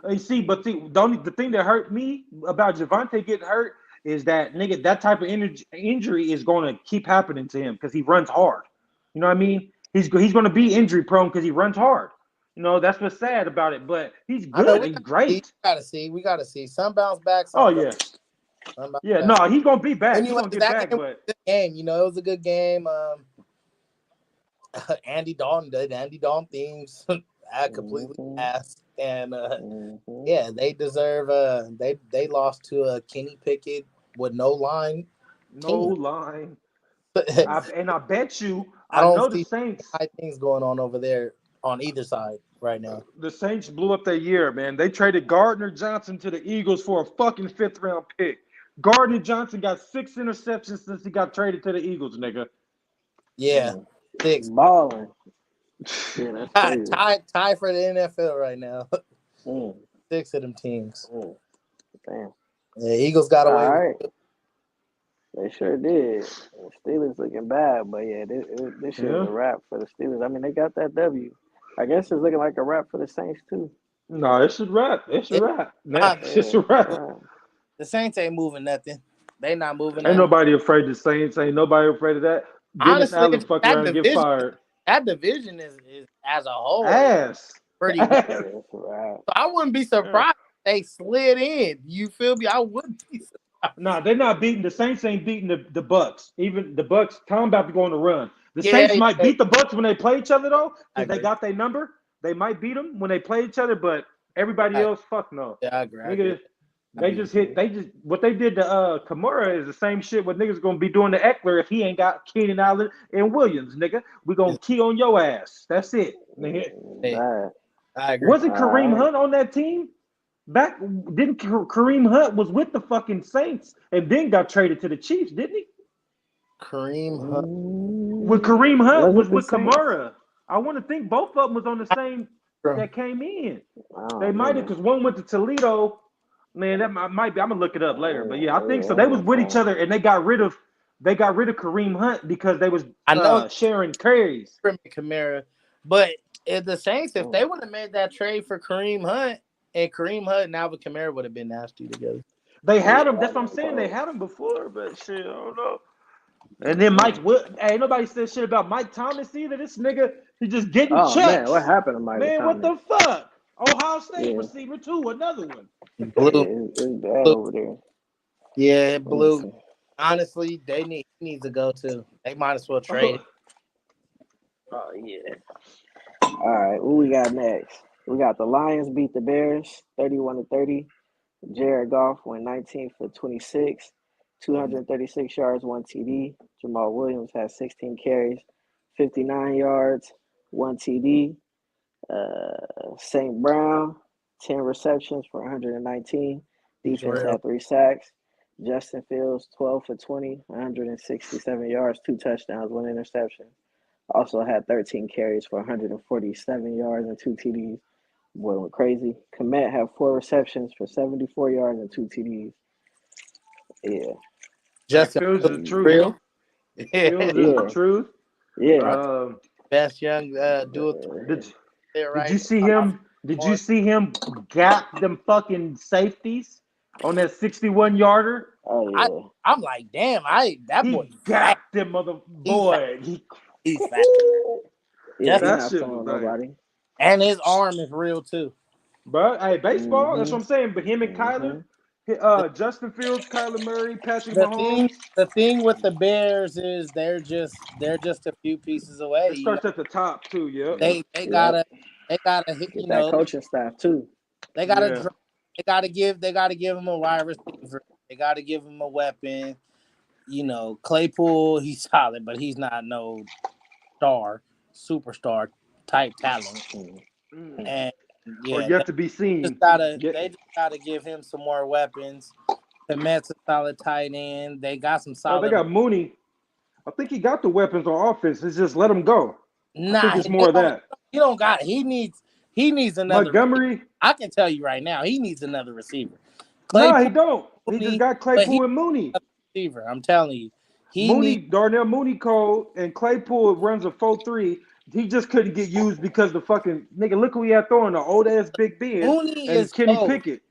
You see, but the thing that hurt me about Javonte getting hurt is that nigga, that type of injury is going to keep happening to him because he runs hard. You know what I mean? He's going to be injury prone because he runs hard. You know, that's what's sad about it. But he's good. He's great. We gotta see. Some bounce back. No, he's gonna be back. Anyway, he's gonna get back. Game was a good game. You know, it was a good game. Andy Dalton did Andy Dalton things. I completely passed. And yeah, they deserve. They lost to Kenny Pickett with no line. Line. I bet you. I know the Saints. High things going on over there on either side right now. The Saints blew up their year, man. They traded Gardner Johnson to the Eagles for a fucking 5th round pick. Gardner Johnson got 6 interceptions since he got traded to the Eagles, nigga. Yeah, 6 balling. Yeah, tie for the NFL right now. 6 of them teams. Damn. The Eagles got away. All right. They sure did. The Steelers looking bad, but yeah, this shit is a wrap for the Steelers. I mean, they got that W. I guess it's looking like a wrap for the Saints too. No, it's a wrap. It's a wrap. It's a wrap. The Saints ain't moving nothing. They not moving. Ain't nobody afraid of the Saints. Ain't nobody afraid of that. Honestly, Allen fuck around and get fired. That division is as a whole ass. Pretty good. So I wouldn't be surprised if they slid in. You feel me? I wouldn't be surprised. No, they're not beating the Saints. Ain't beating the Bucks. Even the Bucks. Tom about to go on the run. The Saints might beat the Bucks when they play each other though, because they got their number. They might beat them when they play each other, but everybody else, fuck no. Yeah, I agree. What they did to Kamara is the same shit what niggas gonna be doing to Eckler if he ain't got Keenan Allen and Williams, nigga. We gonna key on your ass. That's it, nigga. I agree. Wasn't Kareem Hunt on that team? Didn't Kareem Hunt was with the fucking Saints and then got traded to the Chiefs, didn't he? Kareem Hunt. With Kareem Hunt was with Kamara. I want to think both of them was on the same that came in. They might have, because one went to Toledo. Man, that might be. I'm gonna look it up later, but yeah, I think so. They was with each other, and they got rid of Kareem Hunt because they was sharing carries. Kamara, but if the Saints, if they would have made that trade for Kareem Hunt, and Kareem Hunt and Alvin Kamara would have been nasty together. They had him. That's what I'm saying. They had him before, but shit, I don't know. And then ain't nobody said shit about Mike Thomas either. This nigga, he just getting checks. Man, what happened to Mike Thomas? Man, what the fuck? Ohio State receiver too, another one. Blue. It's bad over there. Yeah, Blue. Honestly, he needs to go too. They might as well trade. Oh yeah. All right, what we got next? We got the Lions beat the Bears 31-30. Jared Goff went 19 for 26, 236 yards, 1 TD. Jamal Williams had 16 carries, 59 yards, 1 TD. St. Brown, 10 receptions for 119. Defense had 3 sacks. Justin Fields, 12 for 20, 167 yards, 2 touchdowns, 1 interception. Also had 13 carries for 147 yards and 2 TDs. Boy went crazy. Komet had 4 receptions for 74 yards and 2 TDs. Yeah. Justin Fields is the truth. Fields is the truth. Yeah. Best young dude. Did you see him Did you see him gap them fucking safeties on that 61-yarder? Oh I'm like, damn, that boy He fat. gapped them mother He's fat. boy. He's yeah. fat. Yeah, he Just That not shit playing was with nice. nobody. and his arm is real too. But hey, baseball, that's Mm-hmm. what I'm saying. But him and Kyler, Mm-hmm. Justin Fields, Kyler Murray, Patrick The Mahomes, thing the thing with the Bears is they're just a few pieces away. it starts at the top too. Yep. Yep. They Yep. gotta they gotta hit, Get that coaching staff too. they gotta Yeah. dr- they gotta give him a wide receiver. They gotta give him a weapon. Claypool, he's solid, but he's not no superstar type talent. Mm. And Or yeah, yet to be seen. they just gotta give him some more weapons. The Mets a solid tight end. They got some Oh, they solid. got Mooney. I think he got the weapons on offense. It's just let him go. I think Nah, it's more of that. he don't got it. He needs another receiver. Montgomery, I can tell you right now, he needs another receiver. no, he Claypool, don't. He just Mooney, got but he Claypool and Mooney. a receiver. I'm telling you, he Mooney, needs. Darnell Mooney code, and Claypool runs a 4-3. He just couldn't get used because the fucking nigga, look who he had throwing, the old ass Big Ben Mooney and is Kenny cold, Pickett.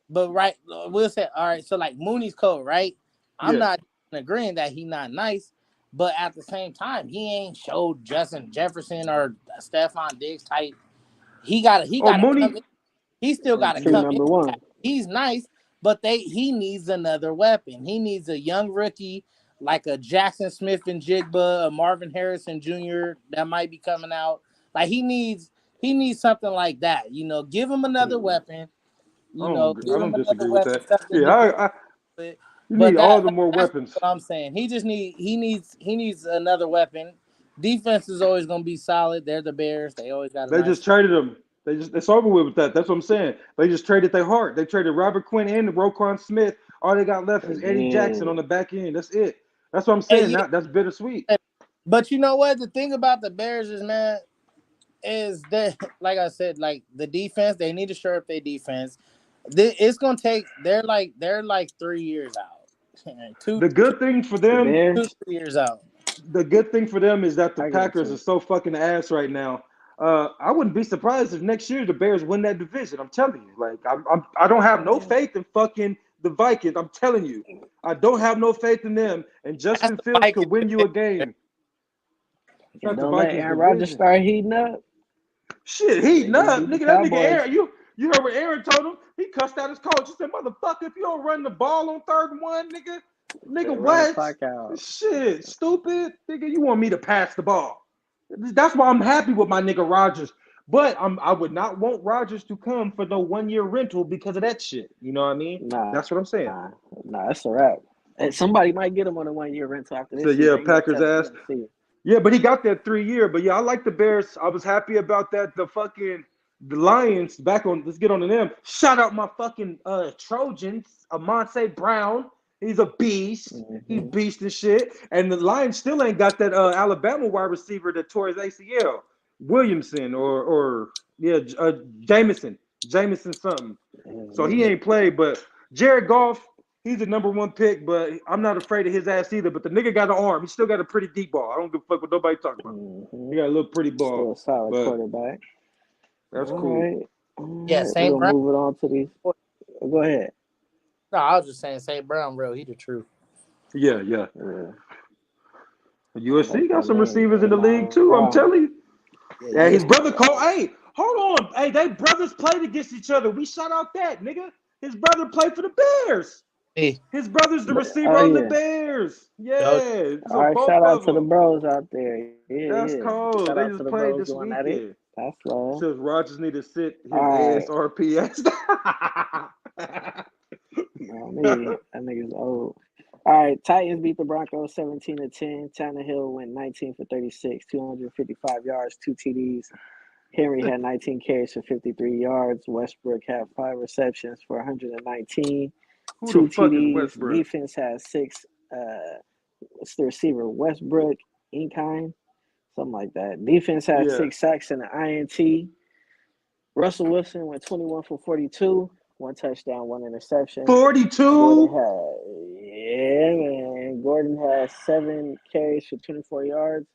but right, we'll say all right. So like Mooney's cold, right? I'm Yeah. not agreeing that he not nice, but at the same time, he ain't showed Justin Jefferson or Stephon Diggs type. He got Oh, to come Mooney. in. He still got to True come in. number one. He's nice, but he needs another weapon. He needs a young rookie like a Jackson Smith and Jigba, a Marvin Harrison Jr. that might be coming out. Like he needs something like that. Give him another weapon. I Give him don't another disagree with weapon, that. something Yeah, he can with. you But need all the more that's weapons. what I'm saying. He needs another weapon. Defense is always gonna be solid. They're the Bears. They always got a They nice. just traded him. It's over with that. That's what I'm saying. They just traded their heart. They traded Robert Quinn and Roquan Smith. All they got left They is Eddie Jackson did. on the back end. That's it. That's what I'm Hey, saying. That's bittersweet. but you know what? The thing about the Bears is, man, is that like I said, like the defense, they need to shore up their defense. It's gonna take. They're like 3 years out, two, The good thing for The them, two, Bears. 3 years out. the good thing for them is that the I got Packers are you. so fucking ass right now. I wouldn't be surprised if next year the Bears win that division. I'm telling you, like I don't have no faith in fucking the Vikings. I'm telling you, I don't have no faith in them. And That's Justin the Fields could Vikings win you a division. game. It's And not the don't let Vikings Aaron Rodgers division. start heating up. Shit, They heating just up, beat the nigga. That nigga Cowboys. Aaron, you heard what Aaron told him? He cussed out his coach. He said, "Motherfucker, if you don't run the ball on 3rd and 1, They nigga, run the what? clock out. Shit, stupid, nigga. You want me to pass the ball? That's why I'm happy with my nigga Rodgers. But I would not want Rodgers to come for no 1-year rental because of that shit. You know what I mean? Nah, That's what I'm saying. that's a wrap. And somebody might get him on a 1-year rental after So this yeah, season. He gonna Packers test the ass. young see. Yeah, but he got that 3-year. But yeah, I like the Bears. I was happy about that. The Lions back on. Let's get on to them. Shout out my fucking Trojans, Amonte Brown. He's a beast. He Mm-hmm. beast and shit. And the Lions still ain't got that Alabama wide receiver that tore his ACL, Williamson or Jameson something. So he ain't played. But Jared Goff, he's the #1 pick, but I'm not afraid of his ass either. But the nigga got an arm. He still got a pretty deep ball. I don't give a fuck what nobody talking about. Mm-hmm. He got a little pretty Still ball. a solid But quarterback. that's All cool. right. All Yeah, right. We're St. gonna Brown. move it on to these. Go ahead. No, I was just saying St. Brown, real. He the truth. Yeah. Yeah. USC Like got that some name. receivers in the league too. I'm Brown. telling you. Yeah, Yeah, you. his brother Cole. Hey, hold on. Hey, they brothers played against each other. We shout out that nigga. His brother played for the Bears. Hey, His brother's the receiver Oh on the yeah. Bears. yo, Yeah, All so right. both Shout out of to the them. bros out there. That's Yeah. cold. Shout They out to just the played bros this going at it. weekend. That's love. Says Rogers need to sit his All right. ASRPS. No, me. That nigga's old. All right, Titans beat the Broncos 17-10. Tannehill went 19 for 36, 255 yards, 2 TDs. Henry had 19 carries for 53 yards. Westbrook had 5 receptions for 119, Who 2 the fuck is TDs. Westbrook? Defense had 6. It's the receiver Westbrook, Inkine, something like that. Defense had Yeah. 6 sacks and an INT. Russell Wilson went 21 for 42, 1 touchdown, 1 interception. 42? Gordon had 7 carries for 24 yards.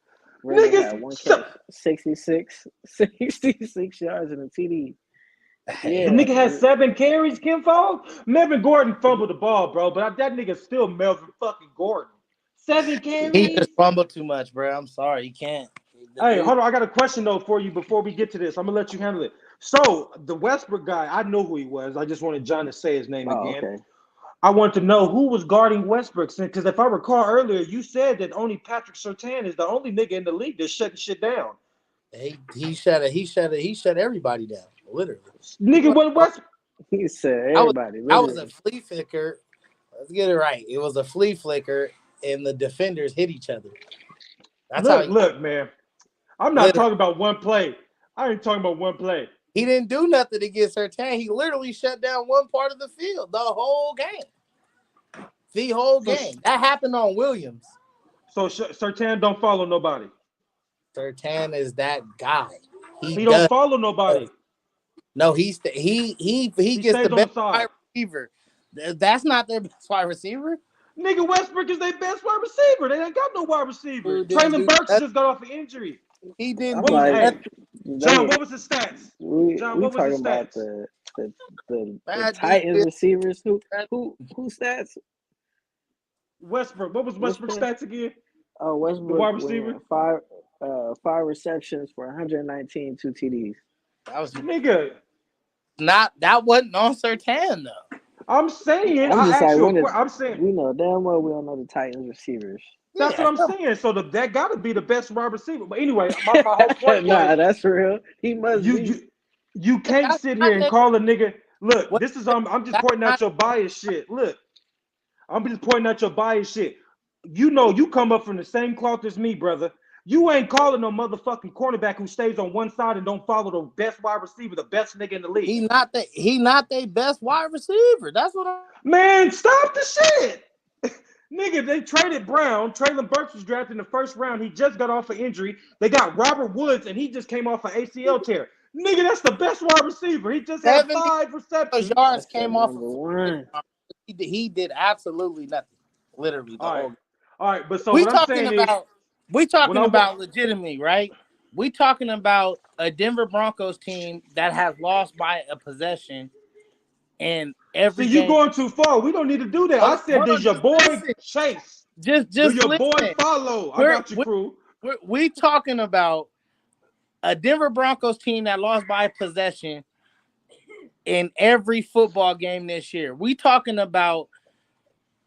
Ridley had 1 Niggas, catch, 66 yards and a TD. The nigga had 7 carries, Kim Fogg. Melvin Gordon fumbled the ball, bro, but that nigga still Melvin fucking Gordon. 7 carries. He just fumbled too much, bro. I'm sorry, he can't. Hey, hold on. I got a question though for you before we get to this. I'm gonna let you handle it. So the Westbrook guy, I know who he was. I just wanted John to say his name again. Okay. I want to know who was guarding Westbrook, because if I recall earlier, you said that only Patrick Surtain is the only nigga in the league that's shutting shit down. He shut everybody down, literally. Nigga, what Westbrook? He said everybody. I was a flea flicker. Let's get it right. It was a flea flicker, and the defenders hit each other. That's look, man. I'm not talking about one play. I ain't talking about one play. He didn't do nothing against Surtain. He literally shut down one part of the field, the whole game. The whole game. That happened on Williams. So Surtain don't follow nobody. Surtain is that guy. He don't follow nobody. No, he gets the best wide receiver. That's not their best wide receiver. Nigga, Westbrook is their best wide receiver. They ain't got no wide receiver. Traylon Burks just got off an injury. He did. John, what was his stats? John, what was his stats? The Titans receivers. Who stats? Westbrook. What was Westbrook's stats again? Oh, Westbrook. The wide receiver. 5 receptions for 119, 2 TDs. That was nigga. That wasn't on Surtain though. I'm saying. I'm saying. We know damn well we don't know the Titans receivers. That's what I'm saying. So that got to be the best wide receiver. But anyway, my whole point. Nah, that's real. He must be. You can't sit here and call a nigga. Look, this is I'm just pointing out your bias shit. Look, I'm just pointing out your bias shit. You know, you come up from the same cloth as me, brother. You ain't calling no motherfucking cornerback who stays on one side and don't follow the best wide receiver, the best nigga in the league. He not their best wide receiver. That's what Man, stop the shit. Nigga, they traded Brown. Traylon Burks was drafted in the first round. He just got off an injury. They got Robert Woods, and he just came off an ACL tear. Nigga, that's the best wide receiver. He just had 5 receptions. Yards came off. He did absolutely nothing. Literally. All right, but so what I'm saying is, we talking about legitimately, right? We talking about a Denver Broncos team that has lost by a possession. And every you going too far. We don't need to do that. I said, does your boy Chase? Just do your boy follow? I got you, crew. We talking about a Denver Broncos team that lost by possession in every football game this year. We talking about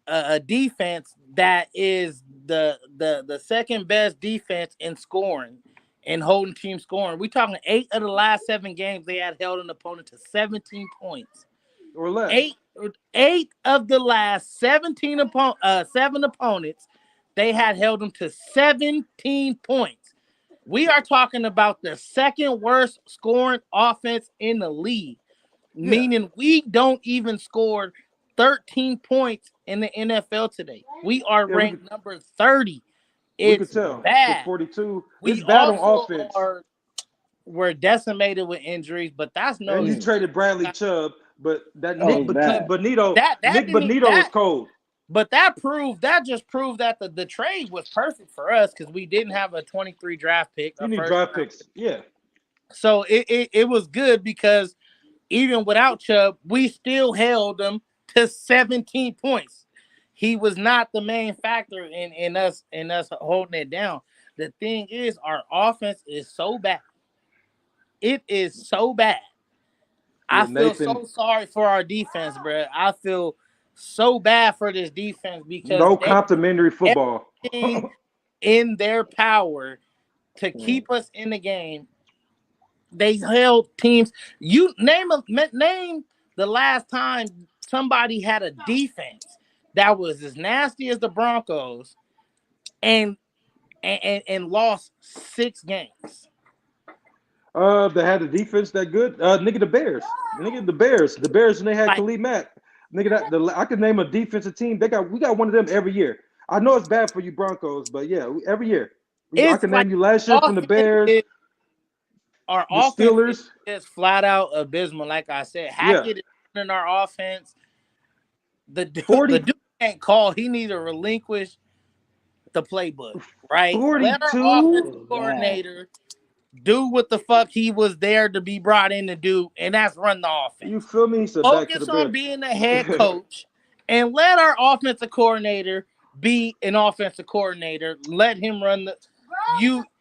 a defense that is the second best defense in scoring and holding team scoring. We talking 8 of the last 7 games they had held an opponent to 17 points. Or less. 8 of the last 7 opponents, they had held them to 17 points. We are talking about the second worst scoring offense in the league, meaning we don't even score 13 points in the NFL today. We are ranked number 30. It's bad. It's 42. It's bad on offense. We're decimated with injuries, but that's no. And you traded Bradley Chubb. But that Nick Bonito was cold. But that just proved that the trade was perfect for us because we didn't have a 23 draft pick. You need draft picks, yeah. So it was good because even without Chubb, we still held them to 17 points. He was not the main factor in us holding it down. The thing is, our offense is so bad. It is so bad. I feel so sorry for our defense, bro. I feel so bad for this defense because no complimentary football in their power to keep us in the game. They held teams. You name the last time somebody had a defense that was as nasty as the Broncos and lost 6 games. They had a defense that good. The Bears. The Bears, and they had Khalid Mack. I could name a defensive team. We got one of them every year. I know it's bad for you Broncos, but yeah, every year. I can name you last year from the Bears. Our offense is flat out abysmal. Like I said, Hackett is in our offense. The dude can't call. He needs to relinquish the playbook, right? 42. Let our offensive coordinator do what the fuck he was there to be brought in to do, and that's run the offense. You feel me? So back to Focus the on bench. being the head coach and let our offensive coordinator be an offensive coordinator. Let him run the.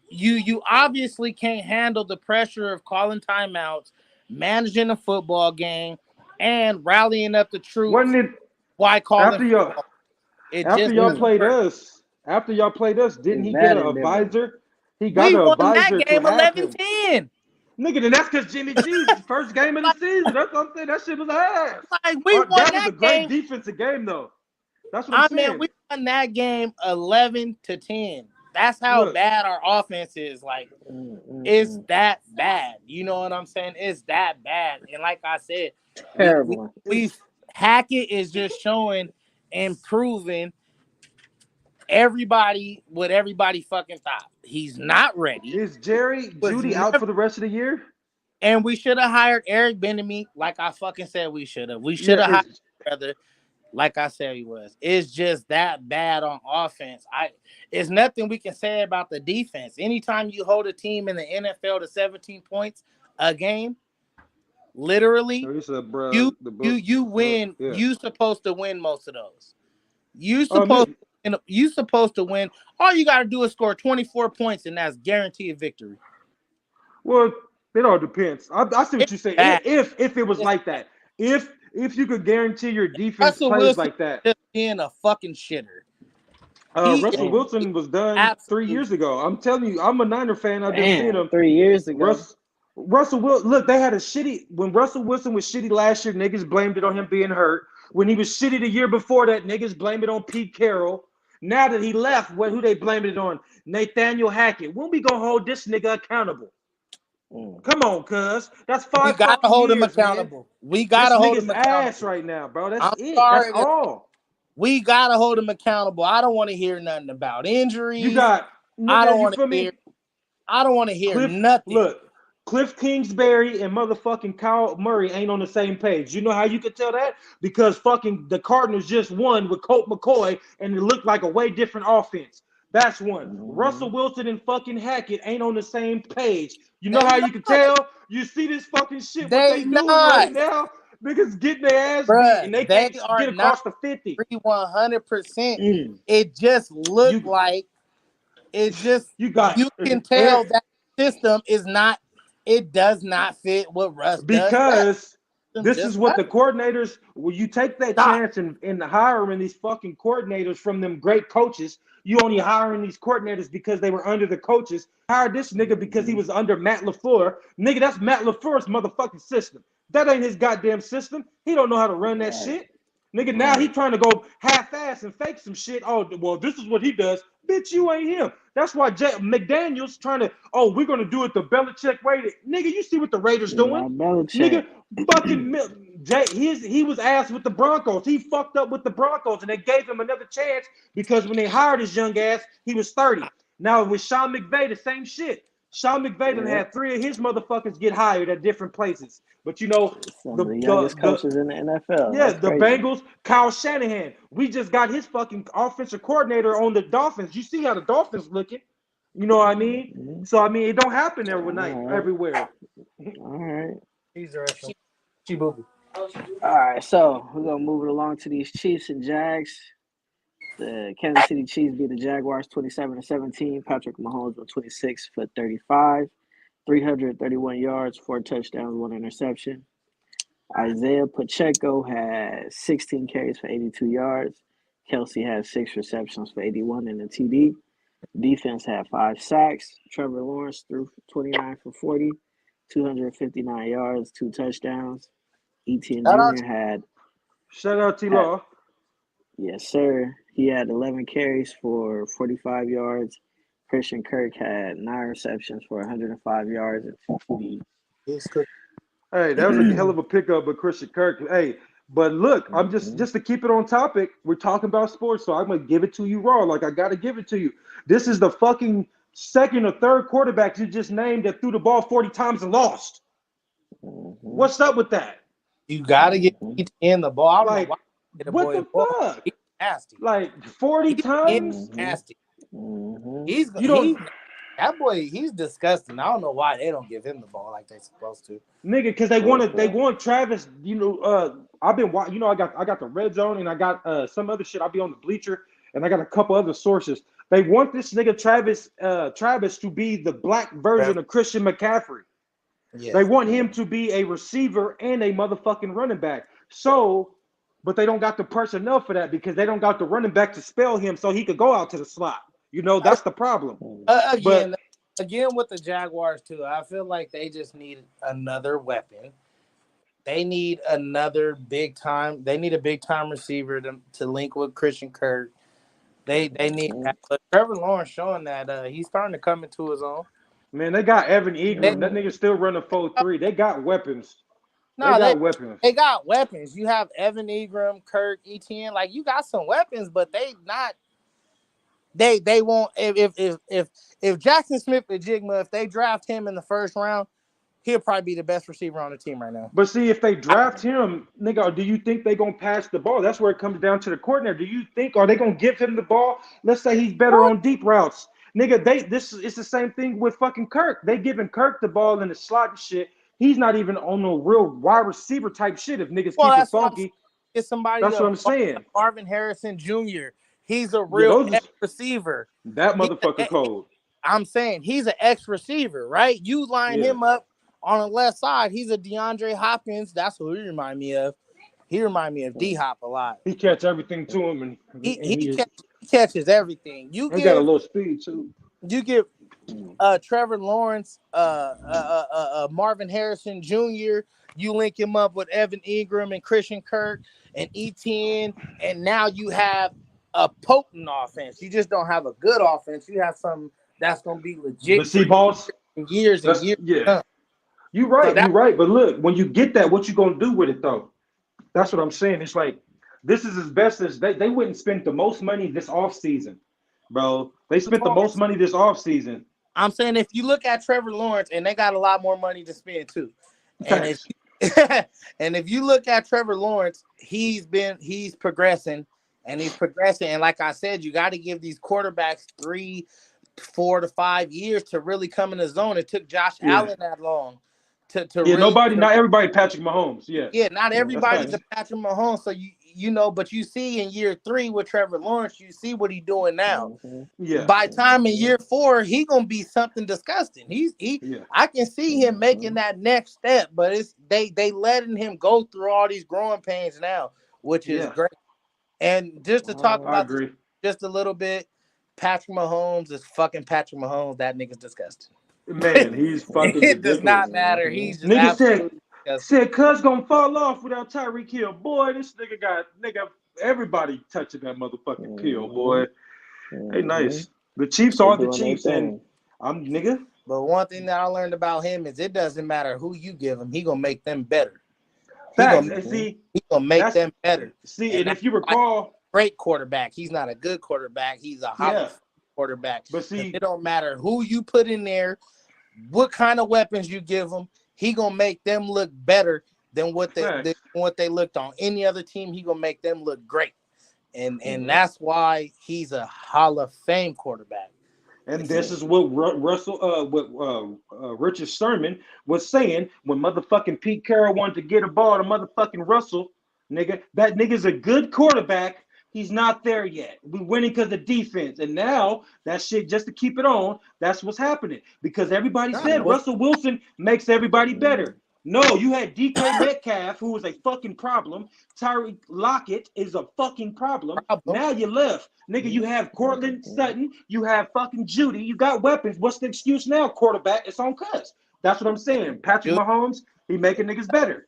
You obviously can't handle the pressure of calling timeouts, managing a football game, and rallying up the troops. Wasn't it Why calling after y'all football? It after just y'all doesn't played work. us? After y'all played us, didn't It's he get bad an in Denver. advisor? He got We an won advisor that to game have him. 11-10. Nigga, then that's because Jimmy G's first game of the season. That's what I'm saying. That shit was ass. Like we won That was a that great game. defensive game, though. That's what I'm I saying. mean, we won that game 11-10. That's how Look. bad our offense is. Like, it's that bad. You know what I'm saying? It's that bad. And like I said, Terrible. Hackett is just showing and proving everybody what everybody fucking thought. He's not ready. Is Jerry Was Judy never- out for the rest of the year? And we should have hired Eric Bieniemy, like I fucking said we should have. We should have hired his brother, like I said he was. It's just that bad on offense. It's nothing we can say about the defense. Anytime you hold a team in the NFL to 17 points a game, literally, you win. Yeah. You supposed to win most of those. You supposed to win. All you got to do is score 24 points, and that's guaranteed victory. Well, it all depends. I see what you say. If it was like that, if you could guarantee your defense Russell plays Wilson like that, just being a fucking shitter. Russell Wilson was done 3 years ago. I'm telling you, I'm a Niner fan. I've been seeing him 3 years ago. Russell Wilson, look, they had a shitty when Russell Wilson was shitty last year. Niggas blamed it on him being hurt. When he was shitty the year before that, niggas blamed it on Pete Carroll. Now that he left, who they blamed it on? Nathaniel Hackett. When we gonna hold this nigga accountable? Come on, cuz. That's 5 We gotta hold him accountable. Man. We gotta hold him accountable. Ass right now, bro. That's it. Sorry, that's all. We gotta hold him accountable. I don't want to hear nothing about injuries. You got. Nigga, I don't want to hear. I don't want to hear nothing. Look, Cliff Kingsbury and motherfucking Kyle Murray ain't on the same page. You know how you could tell that? Because fucking the Cardinals just won with Colt McCoy, and it looked like a way different offense. That's one. Russell Wilson and fucking Hackett ain't on the same page. You know how you can tell? You see this fucking shit, what they doing right now? Niggas getting their ass beat, and they can't get across the 50. 100%. It just looked like it just you can tell that system is not. It does not fit what Russ does. Because this is what the coordinators. When you take that chance in hiring these fucking coordinators from them great coaches, you only hiring these coordinators because they were under the coaches. Hired this nigga because he was under Matt LaFleur. Nigga, that's Matt LaFleur's motherfucking system. That ain't his goddamn system. He don't know how to run that shit. Nigga, now he trying to go half-ass and fake some shit. Oh, well, this is what he does. Bitch, you ain't him. That's why McDaniel's trying to, we're going to do it the Belichick way. Nigga, you see what the Raiders doing? Nigga, fucking he was ass with the Broncos. He fucked up with the Broncos, and they gave him another chance because when they hired his young ass, he was 30. Now, with Sean McVay, the same shit. Sean McVay done had 3 of his motherfuckers get hired at different places. But you know, some of the youngest coaches in the NFL. Yeah, the Bengals, Kyle Shanahan. We just got his fucking offensive coordinator on the Dolphins. You see how the Dolphins looking. You know what I mean? Mm-hmm. So, I mean, it don't happen everywhere. All right. He's the rest. All right, so we're going to move it along to these Chiefs and Jags. The Kansas City Chiefs beat the Jaguars 27-17. Patrick Mahomes went 26 for 35. 331 yards, 4 touchdowns, 1 interception. Isaiah Pacheco had 16 carries for 82 yards. Kelsey had 6 receptions for 81 and a TD. Defense had 5 sacks. Trevor Lawrence threw 29 for 40, 259 yards, 2 touchdowns. Etienne Jr. had... Shout out T-Law. Yes, sir. He had 11 carries for 45 yards. Christian Kirk had 9 receptions for 105 yards and 2 TDs. Hey, that was a hell of a pickup by Christian Kirk. Hey, but look, I'm just to keep it on topic, we're talking about sports, so I'm going to give it to you raw. Like, I got to give it to you. This is the fucking second or third quarterback you just named that threw the ball 40 times and lost. What's up with that? You got to get in the ball. Like, what the fuck? He's nasty. Like, 40 times? Nasty. You don't. That boy, he's disgusting. I don't know why they don't give him the ball like they're supposed to. Nigga, because they want Travis. You know, I've been watching. You know, I got the red zone and I got some other shit. I'll be on the bleacher and I got a couple other sources. They want this nigga Travis to be the black version of Christian McCaffrey. Yes. They want him to be a receiver and a motherfucking running back. So, but they don't got the personnel for that because they don't got the running back to spell him so he could go out to the slot. You know, that's the problem. Again, with the Jaguars too, I feel like they just need another weapon. They need another big time. They need a big time receiver to link with Christian Kirk. They need that. But Trevor Lawrence showing that he's starting to come into his own. Man, they got Evan Ingram. That nigga still running 4-3. They got weapons. Weapons. They got weapons. You have Evan Ingram, Kirk, ETN. Like you got some weapons, but they not. They won't. If Jackson Smith-Njigba, if they draft him in the first round, he'll probably be the best receiver on the team right now. But see, if they draft him, nigga, do you think they gonna pass the ball? That's where it comes down to the coordinator. Do you think are they gonna give him the ball? Let's say he's better on deep routes. Nigga, it's the same thing with fucking Kirk. They giving Kirk the ball in the slot and shit. He's not even on no real wide receiver type shit if niggas keep it funky. It's somebody that's what I'm saying. Marvin Harrison Jr. He's a real receiver. That motherfucker cold. I'm saying he's an X receiver, right? You line him up on the left side. He's a DeAndre Hopkins. That's who he remind me of. He remind me of D-Hop a lot. He catch everything to him, and he catches everything. He got a little speed too. You give Trevor Lawrence, Marvin Harrison Jr. You link him up with Evan Ingram and Christian Kirk and ETN, and now you have a potent offense. You just don't have a good offense. You have something that's gonna be legit. But see, boss, years and years. Yeah, you're right. You're right. But look, when you get that, what you gonna do with it though? That's what I'm saying. It's like this is as best as they wouldn't spend the most money this offseason, bro. They spent the most money this offseason. I'm saying if you look at Trevor Lawrence, and they got a lot more money to spend too. And if you look at Trevor Lawrence, he's progressing. And he's progressing. And like I said, you got to give these quarterbacks 3, 4 to 5 years to really come in the zone. It took Josh Allen that long to really, not everybody Patrick Mahomes. Yeah, not everybody's a Patrick Mahomes. So you know, but you see in year 3 with Trevor Lawrence, you see what he's doing now. Yeah. By time in year 4, he gonna be something disgusting. I can see him making that next step, but it's they letting him go through all these growing pains now, which is great. And just to talk about this just a little bit, Patrick Mahomes is fucking Patrick Mahomes. That nigga's disgusting. Man, he's fucking It does not matter. He's just nigga said cuz gonna fall off without Tyreek Hill. Boy, this nigga got everybody touching that motherfucking pill, boy. Hey, nice. The Chiefs are the Chiefs, and I'm nigga. But one thing that I learned about him is it doesn't matter who you give him, he gonna make them better. He gonna make them better. See, and if you recall, great quarterback. He's not a good quarterback. He's a hot quarterback. But see, it don't matter who you put in there, what kind of weapons you give him. He gonna make them look better than what they looked on any other team. He gonna make them look great, and that's why he's a Hall of Fame quarterback. And this is what Richard Sherman was saying when motherfucking Pete Carroll wanted to get a ball to motherfucking Russell, nigga. That nigga's a good quarterback. He's not there yet. We winning because of defense. And now that shit, just to keep it on, that's what's happening. Because everybody said Russell Wilson makes everybody better. No, you had DK Metcalf, who was a fucking problem. Tyreek Lockett is a fucking problem. Now you left. Nigga, you have Cortland Sutton. You have fucking Judy. You got weapons. What's the excuse now, quarterback? It's on cuss. That's what I'm saying. Patrick Mahomes, he making niggas better.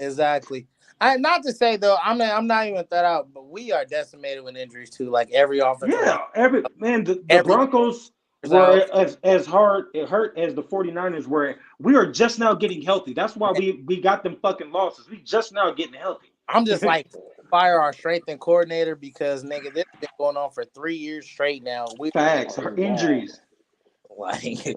Exactly. Not to say, though, I'm not even that out, but we are decimated with injuries, too. Like, every offense. Yeah, the Broncos were as hard hurt as the 49ers were. We are just now getting healthy. That's why we got them fucking losses. We just now getting healthy. I'm just like, fire our strength and coordinator because, nigga, this has been going on for 3 years straight now. Facts. Her injuries. Like,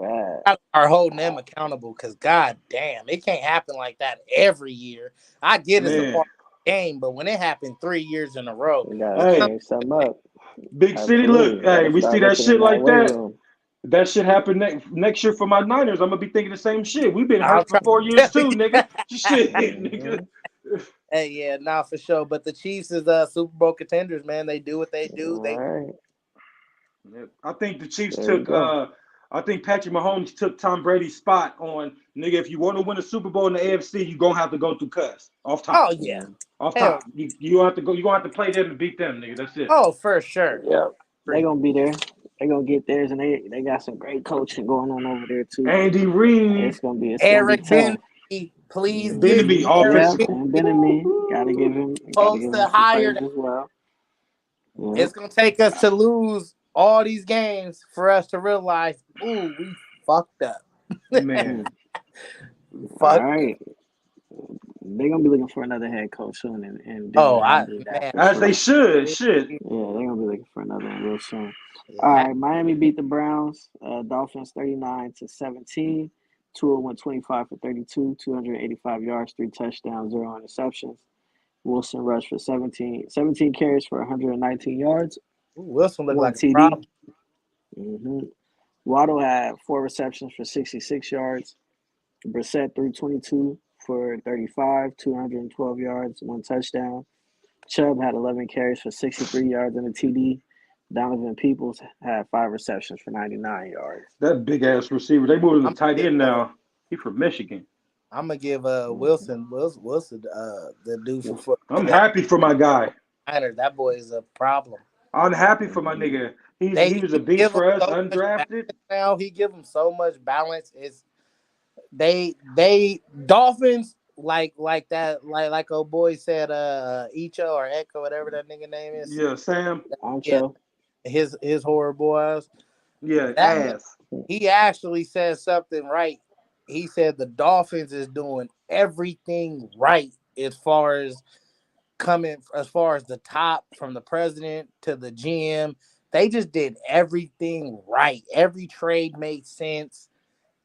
are holding them accountable because, god damn, it can't happen like that every year. I get it's a part of the game, but when it happened 3 years in a row, hey, something up. Big City, look, hey, we see that shit like that. That shit happen next year for my Niners. I'm gonna be thinking the same shit. We've been I'm hurt for trying 4 to years tell too, you. nigga. Shit, nigga. Hey, yeah, nah, for sure. But the Chiefs is Super Bowl contenders, man. They do what they do. All They right. I think the Chiefs There you took. go. I think Patrick Mahomes took Tom Brady's spot on nigga. If you want to win a Super Bowl in the AFC, you gonna have to go through Cuz off top. oh yeah, Off hell top, you have to go. You gonna have to play them to beat them, nigga. That's it. oh for sure. Yep. They Free. gonna be there. They gonna get theirs, and they got some great coaching going on over there too. Andy Reid, It's gonna be Eric tough. Benny, please give Benamy, me offense. Eric Yep, and Benjamin gotta give him supposed to some hire. praise as well. Yep. It's gonna take us to lose all these games for us to realize, ooh, we fucked up. Man, All Fuck. right. They're gonna be looking for another head coach soon, and Oh, I believe that man. for as sure. they should. Shit. Yeah, they're gonna be looking for another one real soon. All right, Miami beat the Browns. Dolphins 39-17. Tua went 25 for 32, 285 yards, 3 touchdowns, 0 interceptions. Wilson rushed for 17 carries for 119 yards, Ooh, Wilson looked 1 like a TD. problem. Waddle had 4 receptions for 66 yards. Brissett threw 22 for 35, 212 yards, 1 touchdown. Chubb had 11 carries for 63 yards and a TD. Donovan Peoples had 5 receptions for 99 yards. That big ass receiver. They moved him I'm to tight gonna end give, now. He from Michigan. I'm gonna give Wilson the dude for I'm happy for my guy. That boy is a problem. I'm happy for my nigga. He was a beast give him for us, so much undrafted. balance now. He give him so much balance. It's they Dolphins like that like old boy said Icho or Echo, whatever that nigga name is. Yeah, Sam. Yeah, his horror boys. Yeah, That ass. he actually said something right. He said the Dolphins is doing everything right as far as the top, from the president to the GM. They just did everything right. Every trade made sense.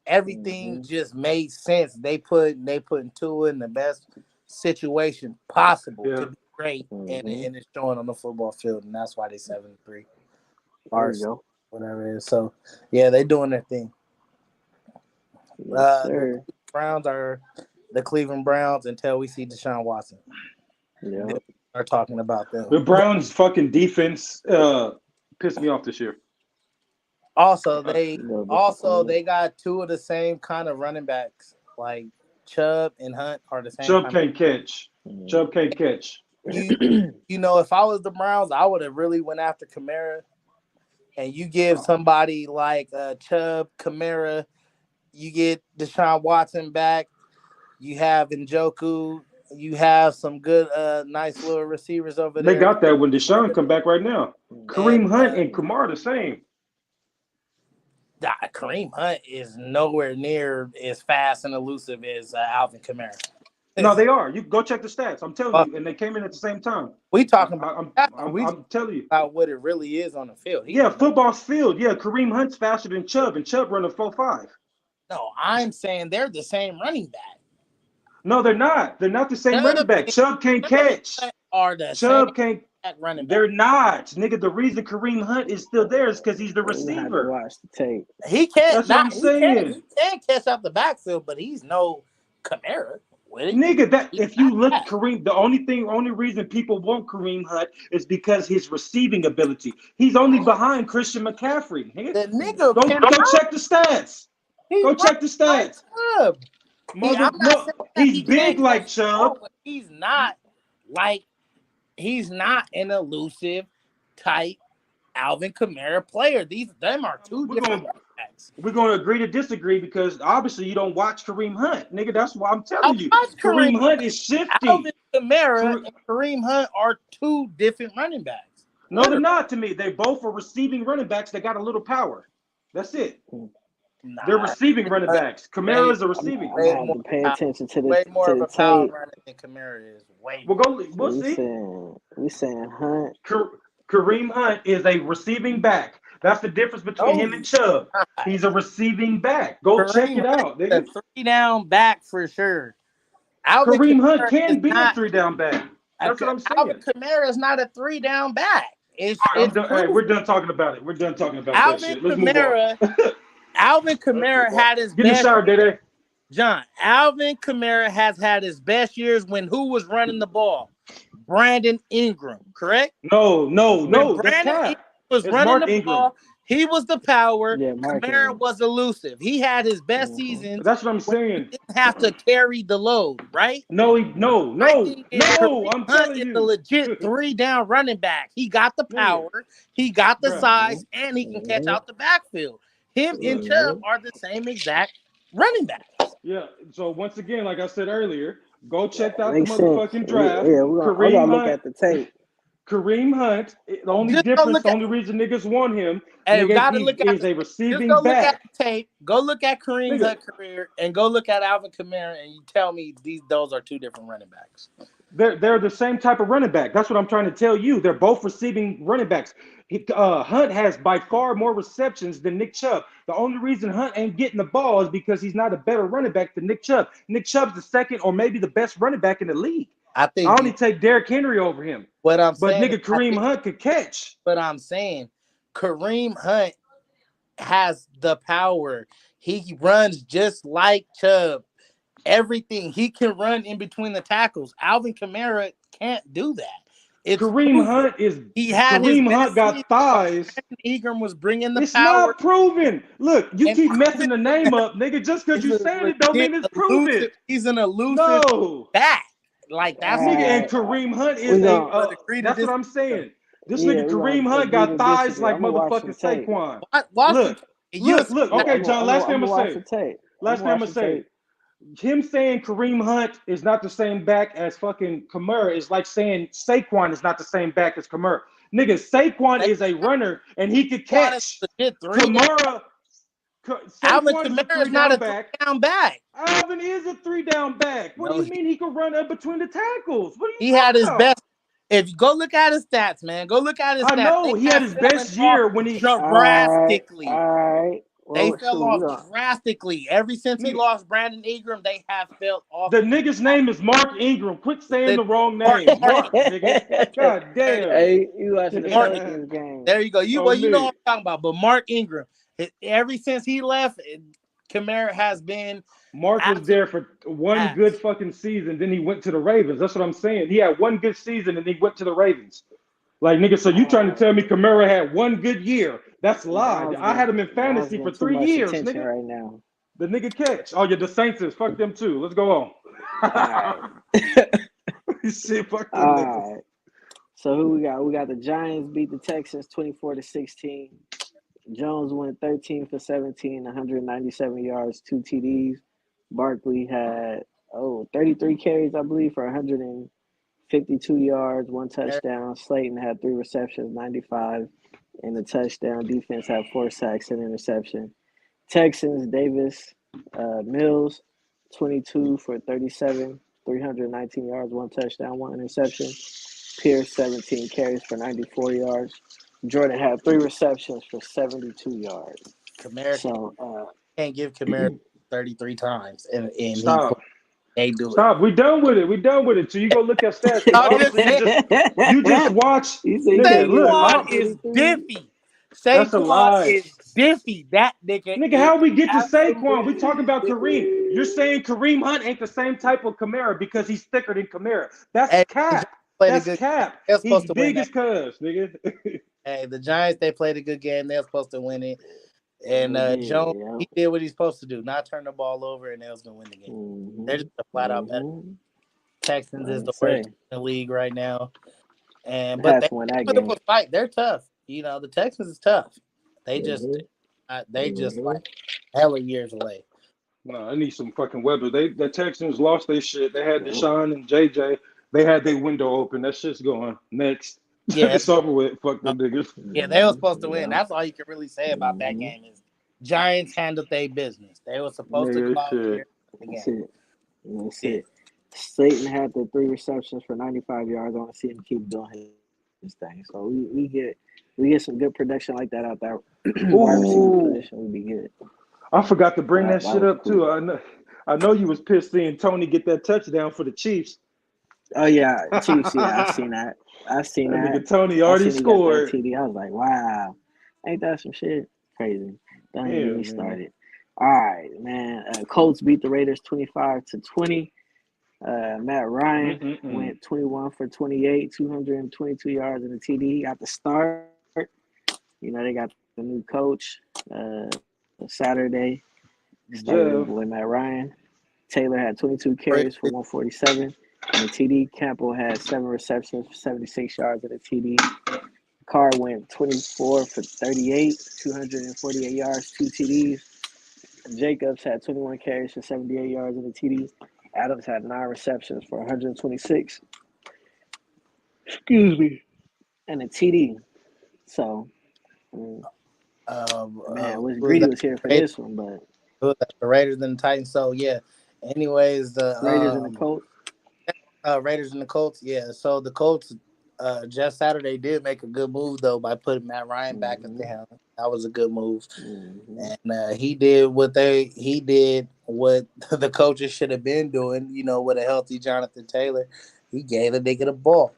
Everything just made sense. They put Tua in the best situation possible to be great, and it's showing on the football field, and that's why they 7-3. There you go. Whatever it is. So yeah, they doing their thing. Yes, The Browns are the Cleveland Browns until we see Deshaun Watson. Yeah. Are talking about them. The Browns' fucking defense pissed me off this year. Also, they got 2 of the same kind of running backs. Like Chubb and Hunt are the same. Chubb can't catch. Chubb can't catch. You know, if I was the Browns, I would have really went after Kamara. And you give somebody like Chubb, Kamara, you get Deshaun Watson back. You have Njoku. You have some good, nice little receivers over there. They got that when Deshaun come back right now. Kareem Hunt and Kamara the same. Kareem Hunt is nowhere near as fast and elusive as Alvin Kamara. No, they are. You go check the stats. I'm telling you, and they came in at the same time. We talking about. I'm telling you about what it really is on the field. Football's field. Yeah, Kareem Hunt's faster than Chubb, and Chubb running 4.5. No, I'm saying they're the same running back. No, they're not. They're not the same running back. Chubb can't catch. Chubb can't. Running back. They're not, nigga. The reason Kareem Hunt is still there is because he's the receiver. Watch the tape. He can't. That's what I'm saying. He can catch out the backfield, but he's no Kamara. Nigga, that if you look at Kareem, the only reason people want Kareem Hunt is because his receiving ability. He's only behind Christian McCaffrey. Nigga. The nigga go check the stats. Go check the stats. He's big like Chubb. He's not an elusive type Alvin Kamara player. Them are 2 different backs. We're going to agree to disagree because obviously you don't watch Kareem Hunt. Nigga, that's why I'm telling you. Kareem Hunt is shifty. Alvin Kamara and Kareem Hunt are 2 different running backs. No, they're not to me. They both are receiving running backs that got a little power. That's it. Nah, they're receiving running backs. Kamara is a receiving. I have to pay attention to the way more of a power tape. runner than Kamara is. We'll see. We saying Hunt. Kareem Hunt is a receiving back. That's the difference between him and Chubb. He's a receiving back. Go check it out. A 3-down back for sure. Kareem Hunt can be a 3-down back. That's what I'm saying. Alvin Kamara is not a 3-down back. All right, I'm it's done. Hey, proof. we're done talking about it. We're done talking about that Alvin shit. Let's move on. Kamara had his Get in the best. shower, Day. John, Alvin Kamara has had his best years when who was running the ball? Brandon Ingram, correct? No. When That's Brandon Ingram cap. was It's running Mark the Ingram. ball, he was the power. Yeah, Mark Kamara Ingram. was elusive. He had his best seasons That's what I'm when he saying. didn't have to carry the load, right? No. My thing is Kareem I'm Hunt telling is you. a legit 3-down running back. He got the Nigga. power, he got the Bruh. size, and he can catch out the backfield. Him and Chubb are the same exact running backs. Yeah. So once again, like I said earlier, go check out the Makes sense. motherfucking draft. Yeah, I gotta Kareem look Hunt. at the tape. Kareem Hunt. The only Just go difference, look the at. only reason niggas want him, Hey, nigga, gotta he look at is the a tape. Just receiving go look at back. the tape. Go look at Kareem Nigga. Hunt's career, and go look at Alvin Kamara, and you tell me those are two different running backs. They're the same type of running back. That's what I'm trying to tell you. They're both receiving running backs. Hunt has by far more receptions than Nick Chubb. The only reason Hunt ain't getting the ball is because he's not a better running back than Nick Chubb. Nick Chubb's the second or maybe the best running back in the league. I think I only take Derrick Henry over him. what I'm But saying. nigga, Kareem Hunt could catch. But I'm saying Kareem Hunt has the power. He runs just like Chubb. Everything he can run in between the tackles. Alvin Kamara can't do that. It's Kareem proven. Hunt is He had Kareem his Hunt got season. thighs. Ingram was bringing the It's power. not proven. Look, you And keep messing the name up, nigga. Just because you saying it don't mean it's proven. He's an elusive No. back. Like that's Nigga, and Alright. Kareem Hunt We is gonna- that's what I'm saying. This Yeah, nigga we Kareem gonna Hunt got agree to thighs disagree. like I'ma watch motherfucking some tape. Saquon. watch Look, the look. Okay, John, last thing I'm watch gonna the say. tape. Last thing I'm gonna say. Him saying Kareem Hunt is not the same back as fucking Kamara is like saying Saquon is not the same back as Kamara. Nigga, Saquon is a runner and he could catch. Kamara, Alvin Saquon is a Kamara is not a back. 3-down back. Alvin is a 3-down back. What do you mean he could run up between the tackles? What do you He had his best. If you go look at his stats, man, go look at his stats. I know he had his best year when he drastically. All right. They fell off drastically. Ever since he lost Brandon Ingram, they have fell off. The nigga's name is Mark Ingram. Quit saying the wrong name. Mark, nigga. God damn. Hey, you watching the Pelicans game. There you go. You know what I'm talking about. But Mark Ingram, ever since he left, Kamara has been. Mark was there for one good fucking season. Then he went to the Ravens. That's what I'm saying. He had one good season and he went to the Ravens. Like, nigga, so you trying to tell me Kamara had one good year? That's a lie. I had him in fantasy for 3 years, nigga. Right now. The nigga catch. Oh, yeah, the Saints is. Fuck them too. Let's go on. Shit, fuck them niggas. Right. So who we got? We got the Giants beat the Texans 24-16. Jones went 13 for 17, 197 yards, 2 TDs. Barkley had 33 carries, I believe, for 152 yards, 1 touchdown. Slayton had 3 receptions, 95, and a touchdown. Defense had 4 sacks and interception. Texans, Davis Mills, 22 for 37, 319 yards, 1 touchdown, 1 interception. Pierce, 17 carries for 94 yards. Jordan had 3 receptions for 72 yards. Kamara can't give Kamara 33 times, and Stop. They do Stop. We done with it. We done with it. So you go look at stats. You just watch. Saquon is diffy. Saquon is diffy. That nigga. Nigga, how we get to Saquon? We talking about Kareem. You're saying Kareem Hunt ain't the same type of Kamara because he's thicker than Kamara. That's cap. That's cap. He's big as cuz, nigga. Hey, the Giants, they played a good game. They're supposed to win it. And Jones, he did what he's supposed to do, not turn the ball over, and they was going to win the game. Mm-hmm. They're just a flat-out better. Texans is the worst in the league right now. But they put up a fight. They're tough. You know, the Texans is tough. They just like hella years away. No, I need some fucking weather. The Texans lost their shit. They had Deshaun and JJ. They had their window open. That shit's going next. Yeah, it's over with. Fuck them niggas. Yeah, they were supposed to win. That's all you can really say about that game is Giants handled their business. They were supposed to go out here. That's it. Slayton had the 3 receptions for 95 yards. I want to see him keep doing his thing. So we get some good production like that out there. Wide receiver position would be good. I forgot to bring that shit up too. I know you was pissed seeing Tony get that touchdown for the Chiefs. Oh yeah, Chiefs. Yeah, I've seen that. I've seen That that. nigga Tony I already seen he got that scored. TD. I was like, wow, ain't that some shit? Crazy. Don't even get Yeah, me man. started. All right, man. Colts beat the Raiders 25-20. Matt Ryan Mm-mm-mm. went 21 for 28, 222 yards in the TD. He got the start. They got the new coach Saturday. Started his Jeff. boy Matt Ryan. Taylor had 22 carries for 147. And the TD. Campbell had 7 receptions for 76 yards in the TD. Carr went 24 for 38, 248 yards, 2 TDs. Jacobs had 21 carries for 78 yards in the TD. Adams had 9 receptions for 126. Excuse me. And a TD. So, I mean, man, was Who was Greedy that? was here for Raiders, this one, but who was that? The Raiders and the Titans. So yeah. Anyways, the Raiders and the Colts. Raiders and the Colts. Yeah. So the Colts just Saturday did make a good move though by putting Matt Ryan back at Mm-hmm. the helm. That was a good move, Mm-hmm. and he did what the coaches should have been doing. With a healthy Jonathan Taylor, he gave the nigga the ball,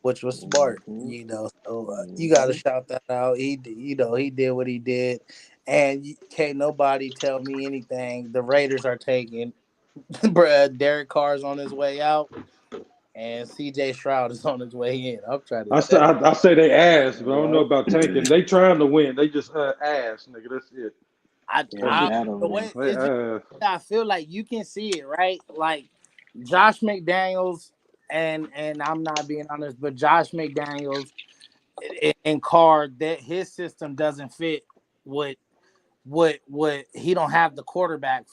which was smart. Mm-hmm. So you got to Mm-hmm. shout that out. He did what he did, and can't nobody tell me anything. The Raiders are taking Derek Carr's on his way out, and C.J. Stroud is on his way in. I'm trying to I say, tell you. I say they ass, but I don't know Yep. about tanking. They trying to win. They just ass, nigga. That's it. Yeah, That's it's I just bad over the there. way they it's just ass. I feel like you can see it, right? Like Josh McDaniels and I'm not being honest, but Josh McDaniels and Carr, that his system doesn't fit what what he don't have the quarterback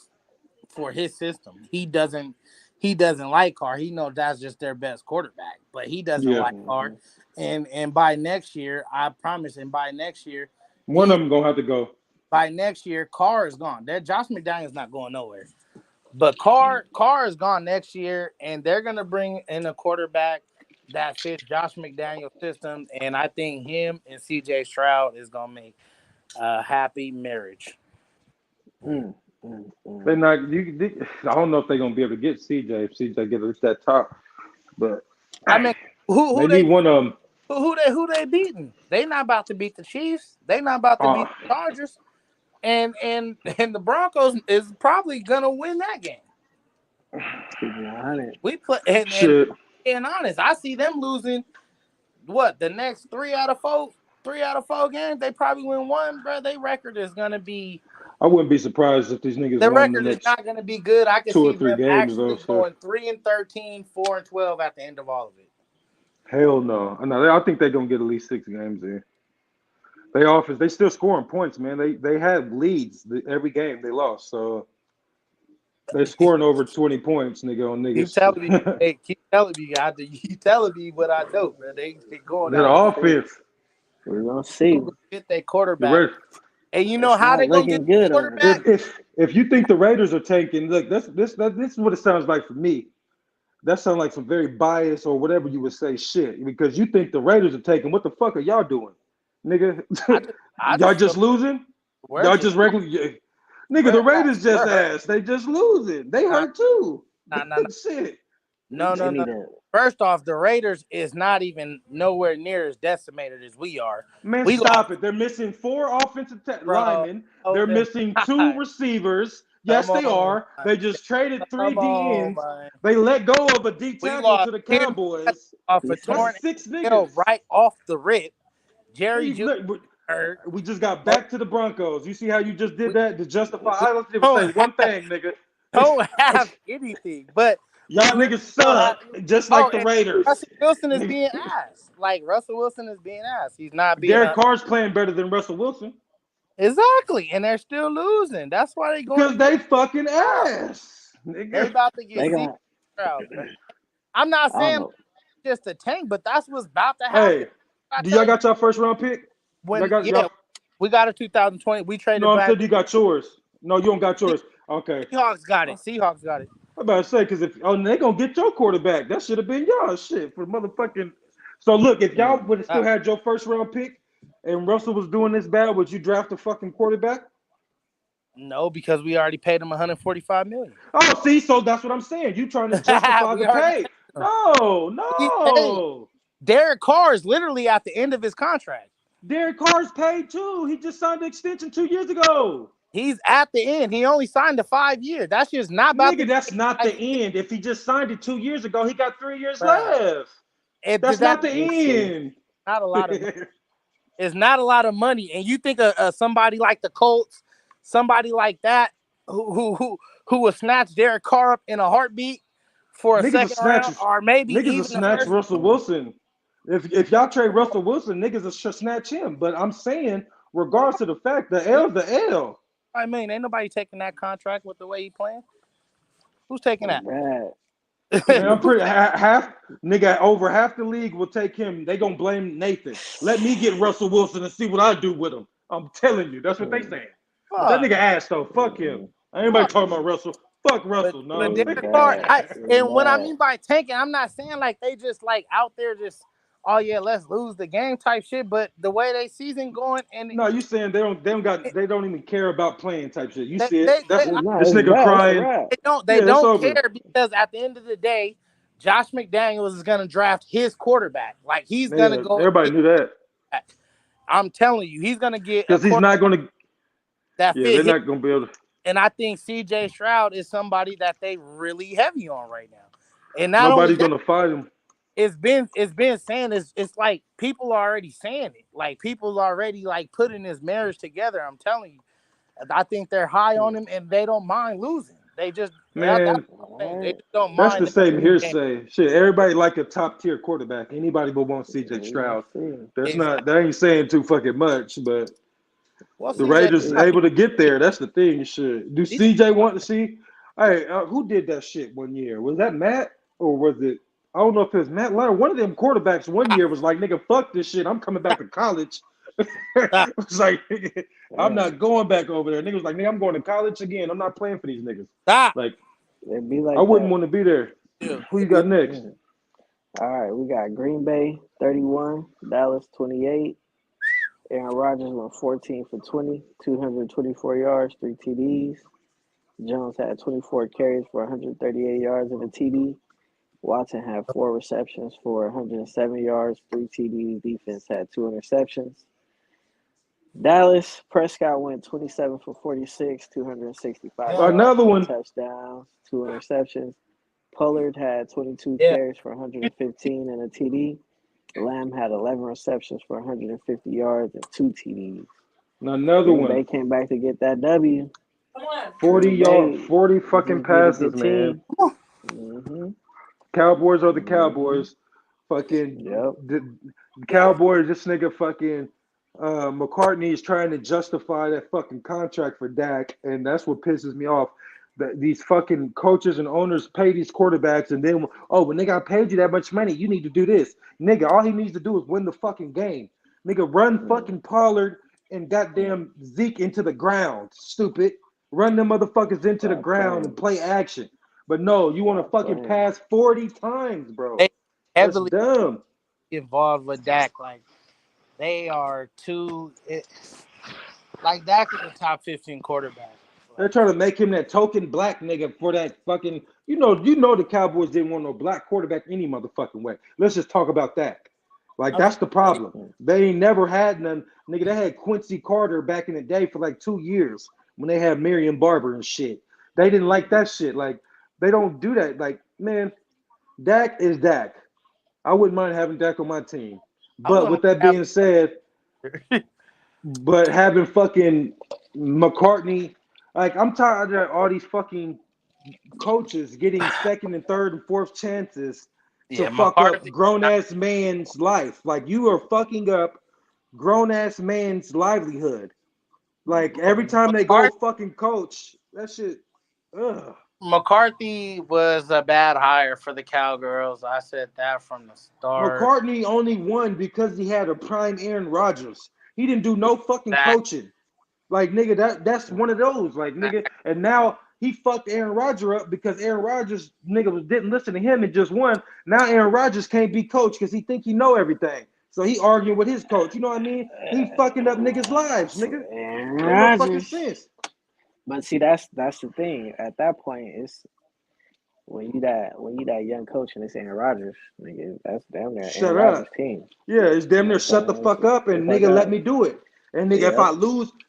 for his system. He doesn't like Carr. He knows that's just their best quarterback, but he doesn't Yeah. like Carr. Mm-hmm. And by next year, I promise, and by next year, One he of them gonna have to go. by next year, Carr is gone. That Josh McDaniels not going nowhere. But Carr is gone next year, and they're gonna bring in a quarterback that fits Josh McDaniel's system, and I think him and C.J. Stroud is gonna make a happy marriage. They Mm-hmm. not I don't know if they're gonna be able to get CJ if CJ get at that top, but I mean, who they who they need one of them. who they beating? They not about to beat the Chiefs. They not about to beat Uh, the Chargers, and the Broncos is probably gonna win that game. Keep it 100. We play and shit, being honest, I see them losing what the next 3 out of 4 games. They probably win one, bro. Their record is gonna be I wouldn't be surprised if these niggas their won the record is next not gonna be good. I can two or see three them games though. actually So going 3-13, 4-12 at the end of all of it. hell no. No, I think they're gonna get at least 6 games in. They still scoring points, man. They had leads every game they lost, so they're scoring over 20 points, nigga, on Keep niggas. telling me, hey, keep telling me, keep telling me what I know, man. They going That out there. offense, We're gonna Who see. gonna get their the quarterback? Raiders. And you know It's how not they gonna get looking good the over there. quarterback? If you think the Raiders are tanking, look, this is what it sounds like for me. That sounds like some very biased or whatever you would say shit because you think the Raiders are taking. What the fuck are y'all doing, nigga? I Y'all just feel just losing? we're Y'all just just regular? Nigga, the we're not Raiders just we're hurt. ass. They just losing. They Nah, hurt too. nah, nah, nah. Shit. No, They no, no. need to. First off, the Raiders is not even nowhere near as decimated as we are. Man, We stop lost, it. They're missing 4 offensive bro. linemen. Oh, They're missing two God. receivers. Yes, Come they on, are. man. They just traded three Come D on, ends. man. They let go of a D We tackle lost to the 10 Cowboys. off a He That's torn said, 6 niggas. ACL right off the rip. Jerry Hey, Judy look, hurt. we just got Oh, back to the Broncos. You see how you just did we, that to justify? we I don't even say don't one have, thing, nigga. don't have anything, but Y'all we really niggas don't have. suck, just Oh, like the and Raiders. Russell Wilson is Nigga, being asked. Like Russell Wilson is being asked. He's not being Derek Carr's playing better than Russell Wilson exactly, and they're still losing. That's why they're going because to get they fucking out. ass, They nigga. about to they get C gonna. Stroud, bro. I'm not I don't saying know. just a tank, but that's what's about to happen. Hey, I do y'all tell you, got your first round pick? Y'all when got yeah, y'all? we got a 2020. We No, traded I'm back. saying you got yours. No, you don't got Se- yours. Okay. Seahawks got I'm it. Seahawks got it. about to say because if they gonna get your quarterback, that should have been y'all shit for motherfucking. So look, if y'all Mm. would have still Uh, had your first round pick and Russell was doing this bad, would you draft a fucking quarterback? no, because we already paid him 145 million. Oh, see, so that's what I'm saying. You trying to justify We the already pay. paid. He's paid. No. Derek Carr is literally at the end of his contract. Derek Carr's paid too. He just signed an extension 2 years ago. He's at the end. He only signed a 5 year. That's just not about Nigga, that's not the end. If he just signed it 2 years ago, he got 3 years Bruh. left. That's not the end. Not a lot of money. It's not a lot of money. And you think somebody like the Colts, somebody like that, who will snatch Derek Carr up in a heartbeat for a Niggas second round, or maybe niggas even will snatch Russell Wilson. If y'all trade Russell Wilson, niggas will snatch him. But I'm saying, regardless of the fact, the L's the L. I mean, ain't nobody taking that contract with the way he playing. Who's taking that? Bad. Man, I'm pretty over half the league will take him. They gonna blame Nathan. Let me get Russell Wilson and see what I do with him. I'm telling you, that's what they saying. That nigga ass though. Fuck him. Anybody talking about Russell? Fuck Russell. But No. Derek Carr, and what I mean by tanking, I'm not saying like they just like out there just, oh yeah, let's lose the game type shit. But the way they season going, and no, you saying they don't even care about playing type shit. You see this it? This nigga crying. They don't care because at the end of the day, Josh McDaniels is gonna draft his quarterback. Like he's gonna go. Everybody knew that. I'm telling you, he's gonna get because he's not gonna. That yeah, they're not gonna be able to. And I think C.J. Stroud is somebody that they really heavy on right now. And not nobody's only gonna fight him. It's been saying it's like people are already saying it. Like people already like putting his marriage together. I'm telling you, I think they're high on him and they don't mind losing. They just man, they just don't mind. That's the same hearsay. Shit, everybody like a top tier quarterback. Anybody but want C.J. Stroud. That ain't saying too fucking much, but. The Raiders able to get there. That's the thing. Shit. Do CJ want to see? Hey, who did that shit one year? Was that Matt or was it? I don't know if it was Matt Lyon. One of them quarterbacks one year was like, "Nigga, fuck this shit. I'm coming back to college." It's like, I'm not going back over there. Nigga was like, "Nigga, I'm going to college again. I'm not playing for these niggas." Like, I wouldn't want to be there. Yeah. Who you got next? All right, we got Green Bay 31, Dallas 28. Aaron Rodgers went 14 for 20, 224 yards, 3 TDs. Jones had 24 carries for 138 yards and a TD. Watson had 4 receptions for 107 yards, 3 TDs. Defense had 2 interceptions. Dallas, Prescott went 27 for 46, 265 yards, another one. Touchdowns, 2 interceptions. Pollard had 22 carries for 115 and a TD. Lamb had 11 receptions for 150 yards and 2 TDs. Another one. They came back to get that W. 40 fucking passes, man. Mm-hmm. Cowboys are the Cowboys. Fucking the Cowboys. This nigga fucking McCartney is trying to justify that fucking contract for Dak, and that's what pisses me off. These fucking coaches and owners pay these quarterbacks, and then when they got paid you that much money, you need to do this. Nigga, all he needs to do is win the fucking game. Nigga, run fucking Pollard and goddamn Zeke into the ground. Stupid. Run them motherfuckers into the ground and play action. But no, you want to fucking pass 40 times, bro. They heavily dumb. Involved with Dak, like they are like Dak is a top 15 quarterback. They're trying to make him that token black nigga for that fucking, you know the Cowboys didn't want no black quarterback any motherfucking way. Let's just talk about that. Like, that's the problem. They ain't never had none. Nigga, they had Quincy Carter back in the day for like 2 years when they had Marion Barber and shit. They didn't like that shit. Like, they don't do that. Like, man, Dak is Dak. I wouldn't mind having Dak on my team. But with that being said, but having fucking McCartney, like, I'm tired of all these fucking coaches getting second and third and fourth chances to fuck up grown-ass man's life. Like, you are fucking up grown-ass man's livelihood. Like, every time they go fucking coach, that shit, ugh. McCarthy was a bad hire for the Cowgirls. I said that from the start. McCartney only won because he had a prime Aaron Rodgers. He didn't do no fucking coaching. Like, nigga, that's one of those. Like, nigga, and now he fucked Aaron Rodgers up because Aaron Rodgers, nigga, didn't listen to him and just won. Now Aaron Rodgers can't be coach because he think he know everything. So he arguing with his coach. You know what I mean? He fucking up niggas' lives, nigga. Aaron Rodgers. No fucking sense. But see, that's the thing. At that point, when you that young coach and it's Aaron Rodgers, nigga, that's damn near Shut Aaron Rodgers' up. team. Yeah, it's damn near That's shut the fuck up and fuck nigga let up. me do it. And nigga, Yep.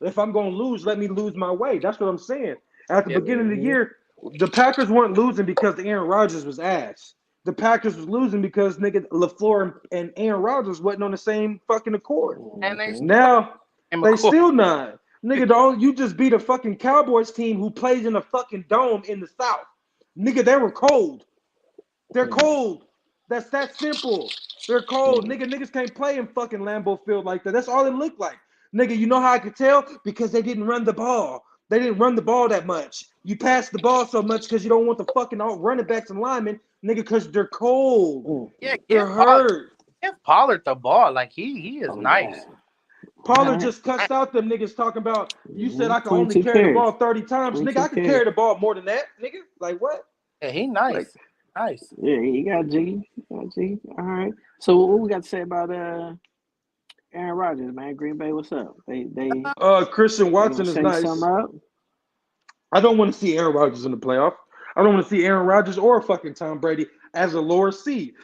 if I'm gonna lose, let me lose my way. That's what I'm saying. At the Yep. beginning of the Mhm. year, the Packers weren't losing because Aaron Rodgers was ass. The Packers was losing because nigga LaFleur and Aaron Rodgers wasn't on the same fucking accord. And they Mhm. Now still they still not. Nigga, you just beat a fucking Cowboys team who plays in a fucking dome in the South. Nigga, they were cold. They're cold. That's that simple. They're cold. Niggas can't play in fucking Lambeau Field like that. That's all it looked like. Nigga, you know how I could tell? Because they didn't run the ball. They didn't run the ball that much. You pass the ball so much because you don't want the fucking running backs and linemen, nigga, because they're cold. Yeah, They're hurt. give Pollard the ball. Like he is nice. Yeah. Pollard Alright. just cussed out them niggas talking about, you said I could only 22 carry the carries. ball 30 times. Nigga, 22 I could carries. carry the ball more than that, nigga. Like what? Yeah, he nice. Like, Nice. Yeah, he got jiggy. All right. So what we got to say about Aaron Rodgers, man? Green Bay, what's up? They Christian gonna Watson is shake nice. something up? I don't want to see Aaron Rodgers in the playoff. I don't want to see Aaron Rodgers or fucking Tom Brady as a lower seed.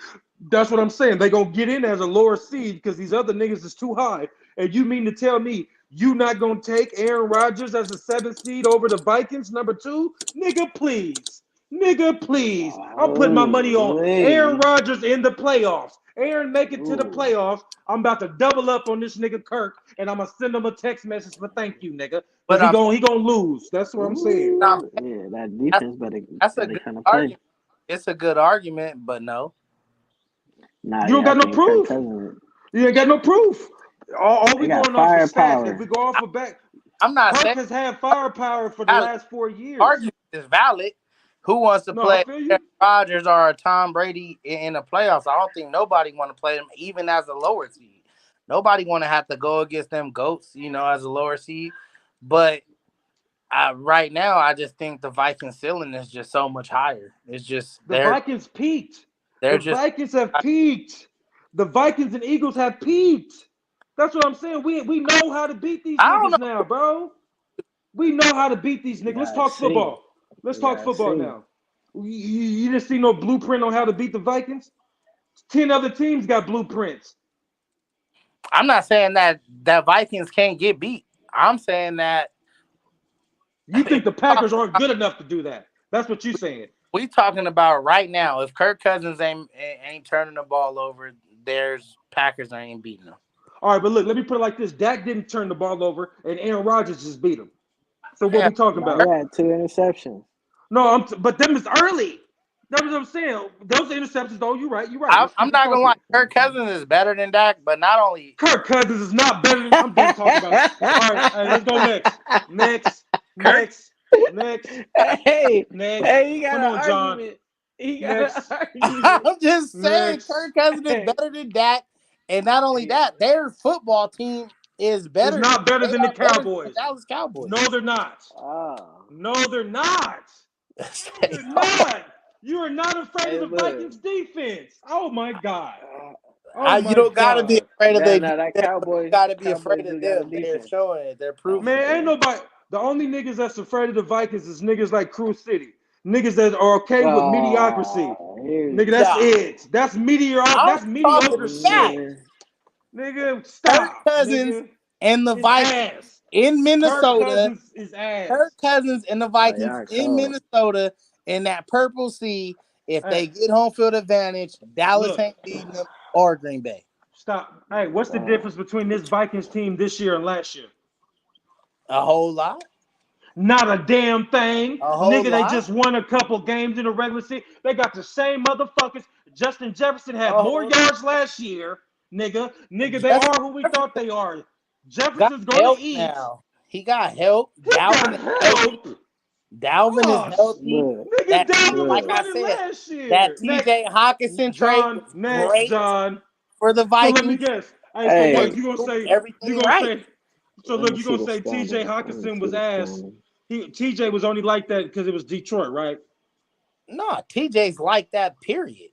That's what I'm saying. They gonna get in as a lower seed because these other niggas is too high. And you mean to tell me you not gonna take Aaron Rodgers as a 7th seed over the Vikings #2? Nigga, please. Nigga, please. I'm putting my money on Aaron Rodgers in the playoffs. Aaron make it to the playoffs. I'm about to double up on this nigga Kirk, and I'm gonna send him a text message for thank you, nigga. But he gonna lose. That's what I'm saying. Nah, Yeah, that defense better That's a better good kind of play. argument. It's a good argument, but no. Nah, You don't yeah, I got no think Kirk proof. Cousins. You ain't got no proof. All They we got going off is stats. firepower. If we go off of back, I'm not Kirk saying has had firepower for the valid. last 4 years. Argument is valid. Who wants to No, I play feel you. Aaron Rodgers or Tom Brady in the playoffs? I don't think nobody want to play them, even as a lower seed. Nobody want to have to go against them goats, as a lower seed. But right now, I just think the Vikings ceiling is just so much higher. It's just The Vikings peaked. they're The just Vikings have peaked. The Vikings and Eagles have peaked. That's what I'm saying. We know how to beat these I don't niggas know. now, bro. We know how to beat these niggas. Let's Gotta talk see. football. Let's talk Gotta football see. now. You didn't see no blueprint on how to beat the Vikings? 10 other teams got blueprints. I'm not saying that Vikings can't get beat. I'm saying that You think the Packers aren't good enough to do that. That's what you're saying. we talking about right now. If Kirk Cousins ain't turning the ball over, there's Packers ain't beating them. All right, but look, let me put it like this. Dak didn't turn the ball over, and Aaron Rodgers just beat him. So what we talking Nah, about? he had 2 interceptions. No, but them is early. That's what I'm saying. Those interceptions, though, you're right. You're right. I'm not gonna lie. Kirk Cousins is better than Dak, but not only Kirk Cousins is not better than. I'm done talking about it. All right, let's go next. Next. Hey, Next. hey, you got Come an on, John. argument. He got Next. an argument. I'm just saying Next. Kirk Cousins is better than Dak, and not only that, their football team is better. It's not better They than the are better than Cowboys. the Dallas Cowboys. No, they're not. Oh. No, they're not. They They're are. not. You are not afraid Hey, of the look. Vikings defense. Oh my God. Oh You don't gotta be afraid of That, them. that You Cowboys. gotta be Cowboys afraid do of got a them. They're defense. showing it. They're proving Man, it. ain't nobody. The only niggas that's afraid of the Vikings is niggas like Crew City. Niggas that are okay with mediocrity. Nigga, that's it. That's I'm talking shit. Nigga, stop. Kirk Cousins nigga. and the It's Vikings ass. in Kirk Minnesota. Cousins is ass. Kirk Cousins and the Vikings y'all in cold. Minnesota in that purple sea. If they Hey. get home field advantage, Dallas Look. ain't beating them or Green Bay. Stop. Hey, what's the difference between this Vikings team this year and last year? A whole lot. Not a damn thing. A whole Nigga, lot. they just won a couple games in the regular season. They got the same motherfuckers. Justin Jefferson had Oh. more yards last year. Nigga, they are who we thought they are. Jefferson's Got going help to eat. now. He got help. He got help. Dalvin is healthy. Look, Nigga, Dalvin was Like I running said, last year. that TJ Hawkinson trade was great John. for the So Vikings. let me guess. Hey, Hey. so what? You gonna say everything right? So look, you gonna say TJ Hawkinson was ass. TJ was only like that because it was Detroit, right? No, TJ's like that, period.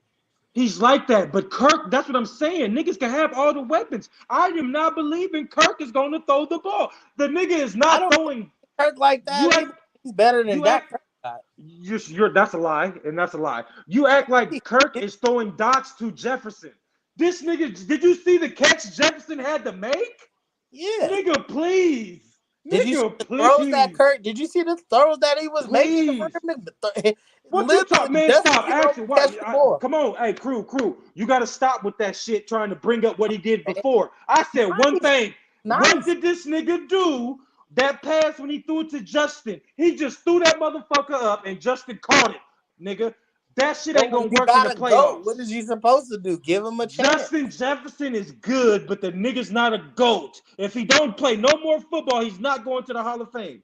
He's like that, but Kirk, that's what I'm saying. Niggas can have all the weapons. I am not believing Kirk is going to throw the ball. The nigga is not throwing. Kirk like that. He's better than Dak. That's a lie, and that's a lie. You act like Kirk is throwing dots to Jefferson. This nigga, did you see the catch Jefferson had to make? Yeah. Nigga, please. Did you see Nigga, the throws that please. Kurt? Did you see the throws that he was making? Please. What you talk, Literally, man? just Stop. you know, Actually, catch the ball. come on, hey, crew. You got to stop with that shit. Trying to bring up what he did before. I said one thing. Nice. What did this nigga do? That pass when he threw it to Justin, he just threw that motherfucker up, and Justin caught it, nigga. That shit ain't gonna work in the playoffs. What is you supposed to do? Give him a chance. Justin Jefferson is good, but the nigga's not a GOAT. If he don't play no more football, he's not going to the Hall of Fame.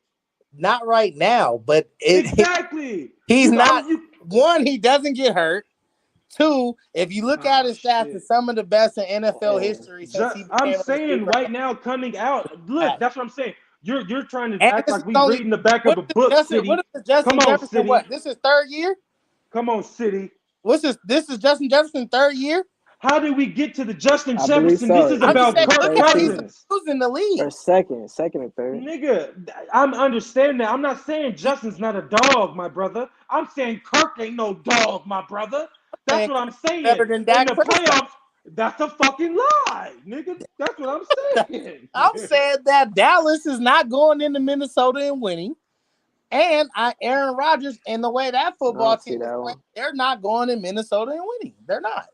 Not right now, but exactly. He's not. One, he doesn't get hurt. Two, if you look at his stats, it's some of the best in NFL history. I'm saying right now, coming out, look, that's what I'm saying. You're trying to act like we reading the back of a book, City. What is Justin Jefferson? City. What? This is third year? Come on, City. What's this? This is Justin Jefferson third year? How did we get to the Justin Jefferson? So. This is about Kirk Cousins. Who's in the league? Or second and third. Nigga, I'm understanding that. I'm not saying Justin's not a dog, my brother. I'm saying Kirk ain't no dog, my brother. That's what I'm saying. Better than Dak in the playoffs, that's a fucking lie, nigga. That's what I'm saying. I'm saying that Dallas is not going into Minnesota and winning. And Aaron Rodgers and the way that football team is playing, they're not going in Minnesota and winning. They're not.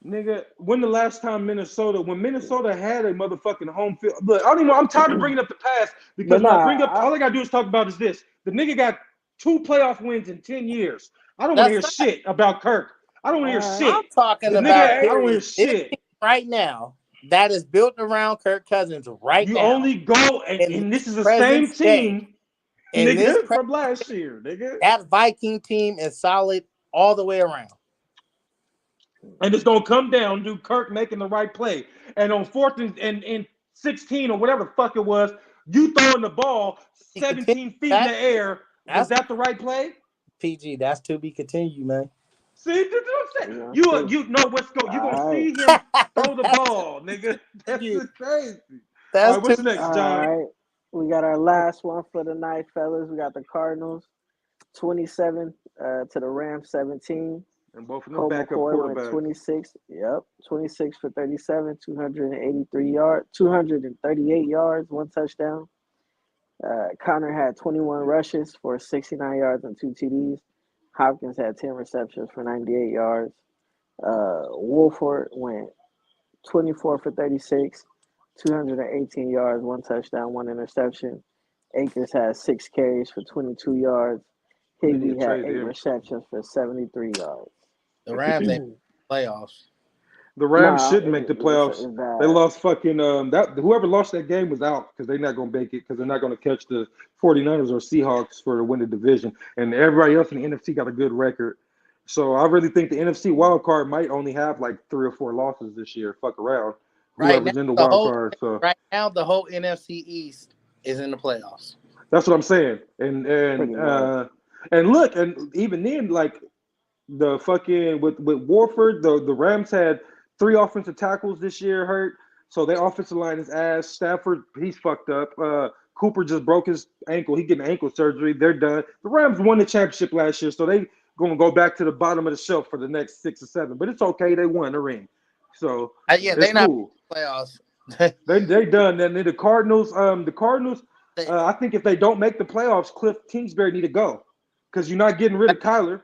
Nigga, when the last time when Minnesota had a motherfucking home field, look, I don't even know, I'm tired of bringing up the past because when I bring up, all I gotta do is talk about is this. The nigga got 2 playoff wins in 10 years. I don't want to hear shit about Kirk. I don't want to hear shit. I'm talking about I don't want to hear shit. Right now, that is built around Kirk Cousins right now. You only go, and this is the same team, nigga, from last year, nigga. That Viking team is solid all the way around. And it's going to come down to Kirk making the right play. And on 4th and 16 or whatever the fuck it was, you throwing the ball 17 feet in the air. Is that the right play? PG, that's to be continued, man. See, that's what I'm saying. You know what's going. You're going to see him throw the ball, nigga. That's crazy. All right, what's next, John? All right. We got our last one for the night, fellas. We got the Cardinals, 27 to the Rams, 17. And both of them backup quarterbacks. 26 for 37, 238 yards, 1 touchdown. Connor had 21 rushes for 69 yards and 2 TDs. Hopkins had 10 receptions for 98 yards. Wolford went 24 for 36, 218 yards, 1 touchdown, 1 interception. Akers had 6 carries for 22 yards. Higbee had 8 receptions for 73 yards. The Rams ain't playoffs. The Rams shouldn't make the playoffs. They lost fucking whoever lost that game was out because they're not going to make it because they're not going to catch the 49ers or Seahawks for to win the division. And everybody else in the NFC got a good record. So I really think the NFC wild card might only have like 3 or 4 losses this year. Fuck around. Whoever's in the wild card. So right now the whole NFC East is in the playoffs. That's what I'm saying. And look, and even then, like the fucking with Warford, the Rams had 3 offensive tackles this year hurt, so their offensive line is ass. Stafford, he's fucked up. Cooper just broke his ankle. He getting ankle surgery. They're done. The Rams won the championship last year, so they gonna go back to the bottom of the shelf for the next 6 or 7. But it's okay. They won the ring, so they're not cool. Playoffs. they done. And then the Cardinals. I think if they don't make the playoffs, Cliff Kingsbury need to go because you're not getting rid of Kyler.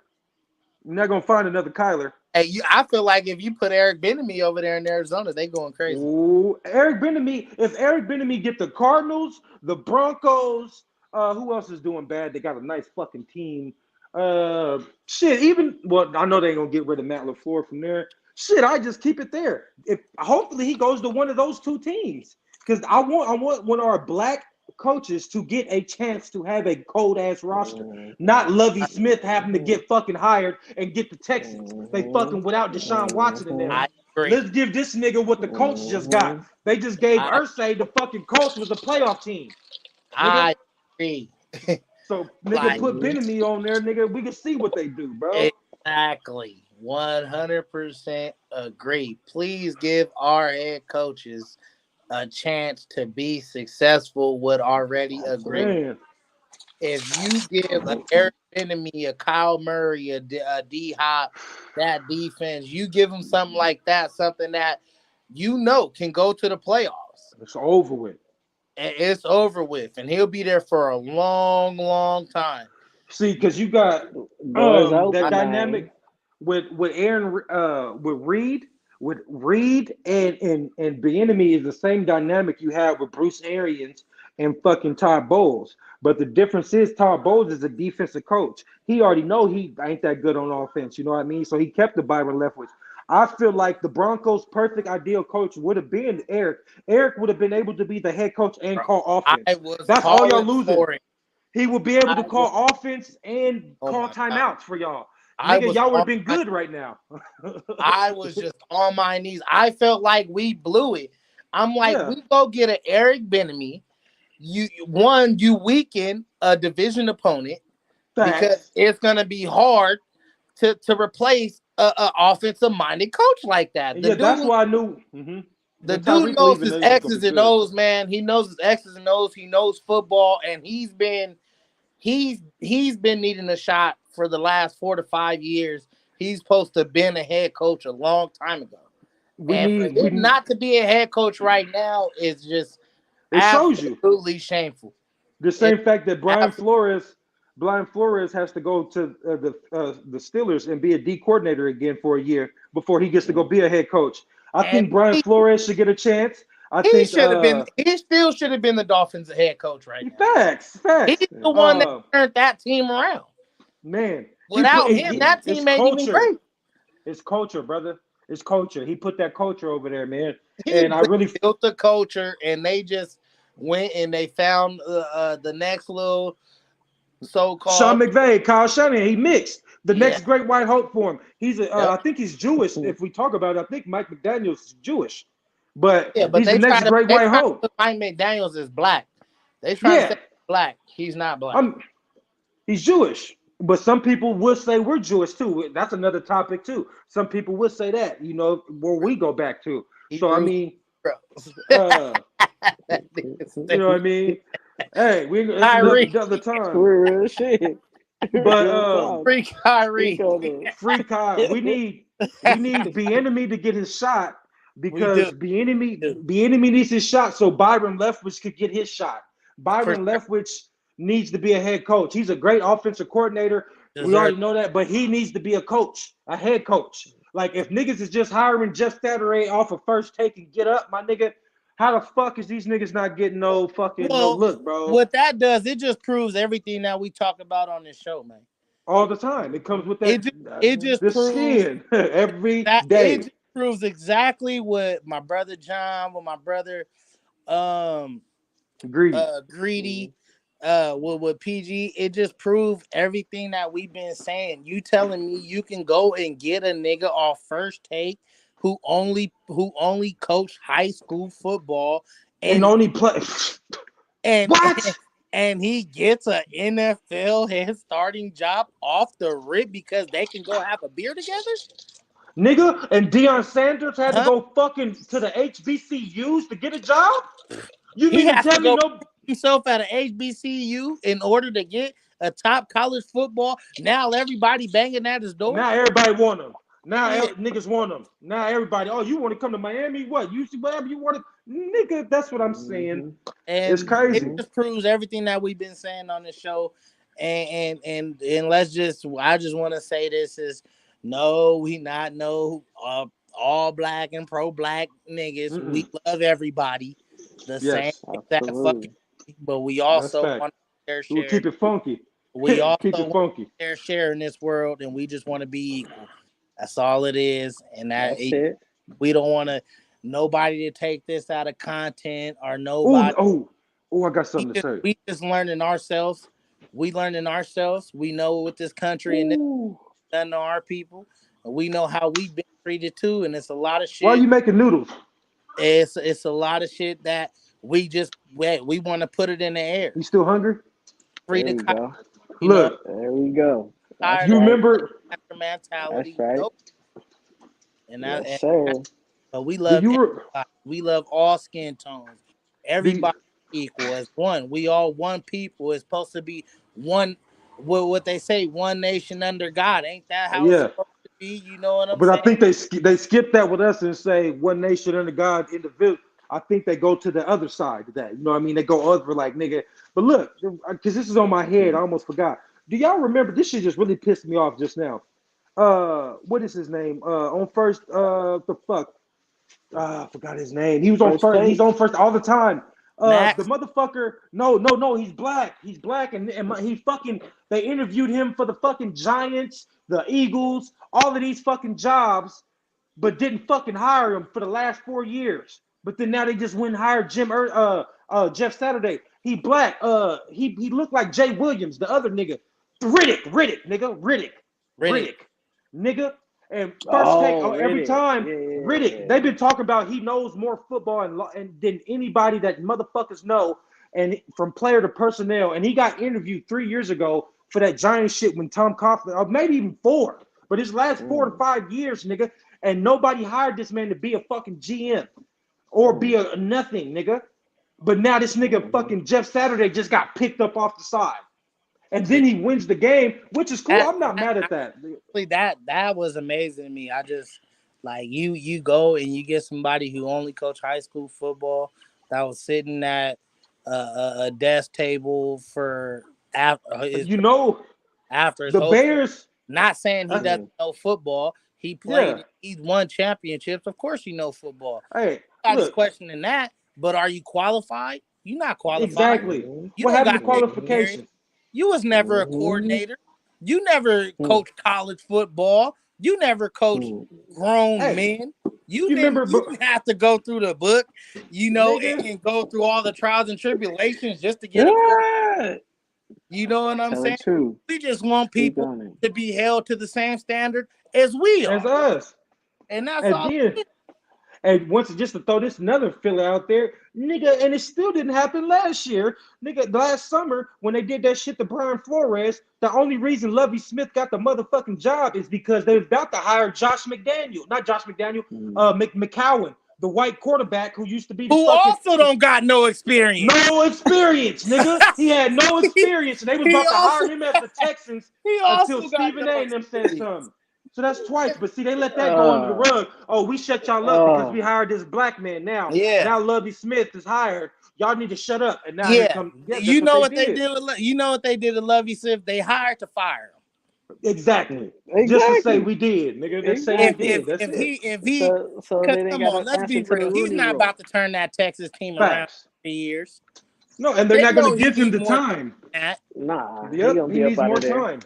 You're not gonna find another Kyler. Hey, I feel like if you put Eric Bieniemy over there in Arizona, they going crazy. Ooh, Eric Bieniemy. If Eric Bieniemy get the Cardinals, the Broncos, who else is doing bad? They got a nice fucking team. I know they ain't gonna get rid of Matt LaFleur from there. Shit, I just keep it there. Hopefully he goes to one of those 2 teams because I want one of our black coaches to get a chance to have a cold ass roster, not Lovie Smith having to get fucking hired and get the Texans. They fucking without Deshaun Watson in there. Let's give this nigga what the Colts just got. They just gave Irsay the fucking Colts was a playoff team. I agree. So nigga, put Bieniemy on there, nigga. We can see what they do, bro. Exactly. 100% agree. Please give our head coaches a chance to be successful with already agreed. if you give a Eric Bieniemy, a Kyle Murray, a D Hop, that defense, you give them something like that, something that can go to the playoffs. It's over with. And it's over with, and he'll be there for a long, long time. See, because you got Doors open, that man. dynamic with Aaron with Reed and Bieniemy is the same dynamic you have with Bruce Arians and fucking Todd Bowles. But the difference is Todd Bowles is a defensive coach. He already know he ain't that good on offense. You know what I mean? So he kept the Byron Leftwich. I feel like the Broncos' perfect ideal coach would have been Eric. Eric would have been able to be the head coach and call offense. That's all y'all losing. He would be able to call offense and call timeouts for y'all. Nigga, y'all would have been good right now. I was just on my knees. I felt like we blew it. I'm like, we go get an Eric Bieniemy. You weaken a division opponent because it's gonna be hard to replace a offensive minded coach like that. That's why I knew. Mm-hmm. The dude knows his X's and O's, man. He knows his X's and O's. He knows football, and he's been needing a shot for the last 4 to 5 years. He's supposed to have been a head coach a long time ago. For him not to be a head coach right now is just absolutely shameful. The same fact that Brian Flores has to go to the Steelers and be a D coordinator again for a year before he gets to go be a head coach. I think Brian Flores should get a chance. He still should have been the Dolphins' head coach right now. Facts. He's the one that turned that team around. Man, without him, that team ain't even great. It's culture, brother. It's culture. He put that culture over there, man. He really built the culture, and they just went and they found the next little so-called Sean McVay, Kyle Shanahan. He mixed the next great white hope for him. He's I think he's Jewish. If we talk about it, I think Mike McDaniels is Jewish, but he's the next great white hope. Mike McDaniels is black. They try to say black. He's not black. He's Jewish. But some people would say we're Jewish too. That's another topic too. Some people would say that, where we go back to. So I mean, you know what I mean? Hey, that's another time. Real shit. But free Kyrie. Free Kyrie. We need Bieniemy to get his shot because Bieniemy needs his shot so Byron Leftwich could get his shot. Byron Leftwich needs to be a head coach. He's a great offensive coordinator. We already know that, but he needs to be a coach, a head coach. Like, if niggas is just hiring Jeff Saturday off of First Take and Get Up, my nigga, how the fuck is these niggas not getting no fucking no look, bro? What that does, it just proves everything that we talk about on this show, man. All the time. It comes with that. It just proves skin every day. It just proves exactly what my brother John, what my brother Greedy, with PG, it just proved everything that we've been saying. You telling me you can go and get a nigga off First Take who only coached high school football and only play and he gets an NFL head starting job off the rip because they can go have a beer together? Nigga, and Deion Sanders had to go fucking to the HBCUs to get a job? You mean to tell me himself at an HBCU in order to get a top college football? Now everybody banging at his door. Now everybody want him. Now niggas want him. Now everybody, you want to come to Miami? What? You see whatever you want to, nigga. That's what I'm saying. And it's crazy. It just proves everything that we've been saying on the show. And I just want to say this is we not all black and pro black niggas. Mm-mm. We love everybody the same exact fucking. But we also want to share. We'll keep it funky. We also keep it funky. Share in this world, and we just want to be equal. That's all it is, and we don't want nobody to take this out of content or nobody. I got something to say. We just learning ourselves. We learning ourselves. We know what this country and this done to our people, and we know how we've been treated too. And it's a lot of shit. Why are you making noodles? It's a lot of shit that we want to put it in the air. You still hungry? There we go. Look, there we go. You remember mentality? That's right. Nope. And yes, sir. But we love we love all skin tones. Everybody equal as one. We all one people. It's supposed to be one. What they say, one nation under God. Ain't that how it's Yeah, supposed to be? You know what I'm but I saying? think they skip that with us and say one nation under God, individual. I think they go to the other side of that. You know what I mean? They go over like nigga. But look, because this is on my head, I almost forgot. Do y'all remember? This shit just really pissed me off just now. What is his name? On first, the fuck. I forgot his name. He was on First first. He's take. on first all the time. The Max, motherfucker. No. He's black. He's black, and he fucking. They interviewed him for the fucking Giants, the Eagles, all of these fucking jobs, but didn't fucking hire him for the last 4 years. But then now they just went and hired Jeff Saturday. He black. He looked like Jay Williams, the other nigga. Riddick, nigga, Riddick. Riddick, nigga. And first take Oh, every Riddick. time, Riddick. Yeah. They've been talking about he knows more football and than anybody that motherfuckers know, and from player to personnel. And he got interviewed 3 years ago for that Giant shit when Tom Coughlin, or maybe even 4. But his last 4 to 5 years, nigga, and nobody hired this man to be a fucking GM or be a nothing, nigga. But now this nigga fucking Jeff Saturday just got picked up off the side. And then he wins the game, which is cool. I'm not mad at that. That was amazing to me. I just like you go and you get somebody who only coached high school football that was sitting at a desk table for after his You know, after his the whole career. Bears. Not saying he uh, doesn't know football. He played. Yeah. He's won championships. Of course, you know football. Hey, Nobody's look. questioning that. But are you qualified? You're not qualified. Exactly. You What don't happened to got the experience. qualifications? You was never a coordinator. You never coached college football. You never coached grown Hey, men. You you remember, didn't have to go through the book, nigga? and go through all the trials and tribulations just to get a coordinator. What? You know what I'm Tell saying? the truth. We just want Keep people on to be held to the same standard as we As are. us. And that's And all. then, and once just to throw this another filler out there, nigga, and it still didn't happen last year, nigga. Last summer when they did that shit to Brian Flores, the only reason Lovie Smith got the motherfucking job is because they were about to hire Josh McDaniel, not Josh McDaniel, McCowan, the white quarterback who used to be the Who fucking also don't got no experience. no experience, nigga. He had no experience, and they was He about to also- hire him as the Texans He until also got Stephen no A. and them said experience. something. So that's twice. But see, they let that go under the rug. Oh, we shut y'all up because we hired this black man. Now Lovie Smith is hired. Y'all need to shut up. And now here come you know what they did. You know what they did to Lovie Smith? They hired to fire him. Exactly. Just to say we did, nigga. Let's say we did. That's it. If he, so they didn't come got on, to let's be answer to the real. He's Rooney not rule. about to turn that Texas team around Facts. for years. No, and they're They not going know to give he him the need more time. Nah, he Yep, gonna he be needs up out more of there. time.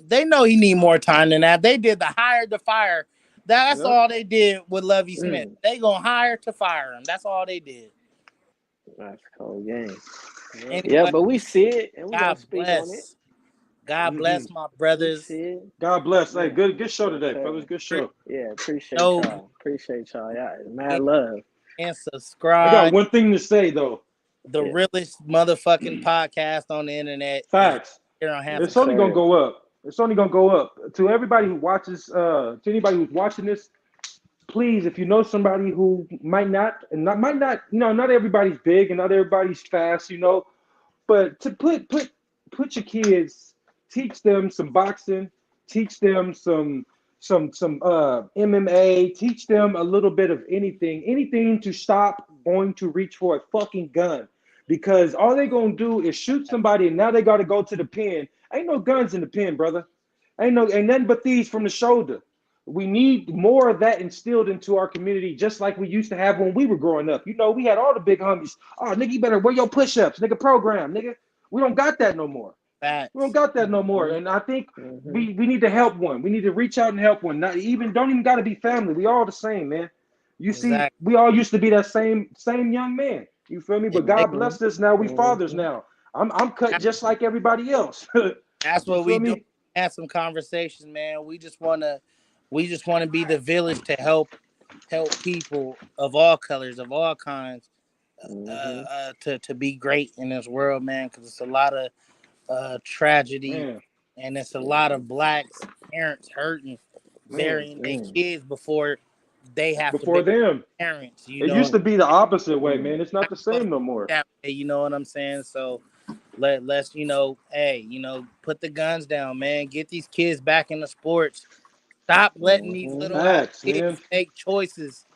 They know he need more time than that. They did the hire to fire. That's all they did with Lovie Smith. They gonna hire to fire him. That's all they did. That's a cold game. Anyway, Yeah, but we see it and we God gonna speak on it. bless. God bless my brothers. We see it. God bless. Yeah, Hey, good show today, sure. fellas. Good show. Yeah, appreciate No. y'all. Appreciate y'all. Yeah, mad love. And I subscribe. got one thing to say though. The realest motherfucking podcast on the internet. Facts. Here on Handsome It's only Sir. gonna go up. It's only gonna go up. To everybody who watches, to anybody who's watching this, please, if you know somebody who might not, not everybody's big and not everybody's fast, but to put your kids, teach them some boxing, teach them some MMA, teach them a little bit of anything to stop going to reach for a fucking gun. Because all they're gonna do is shoot somebody, and now they gotta go to the pen. Ain't no guns in the pen, brother. Ain't nothing but these from the shoulder. We need more of that instilled into our community, just like we used to have when we were growing up. We had all the big homies. Oh, nigga, you better wear your push-ups, nigga, program, nigga. We don't got that no more. Facts. We don't got that no more. And I think we need to help one. We need to reach out and help one. Don't even gotta be family. We all the same, man. You see, we all used to be that same young man. You feel me? But God blessed us now. We fathers now. I'm cut just like everybody else. That's what we do. Have some conversations, man. We just wanna be the village to help people of all colors, of all kinds, to be great in this world, man. Because it's a lot of tragedy, and it's a lot of blacks parents hurting, burying their kids before they have to before be them. parents. You It know, used to be the opposite way, Mm. man. It's not the same no more. that way, you know what I'm saying? So let's hey, put the guns down, man. Get these kids back into sports. Stop letting these Mhm. little ass Facts, man. kids make choices.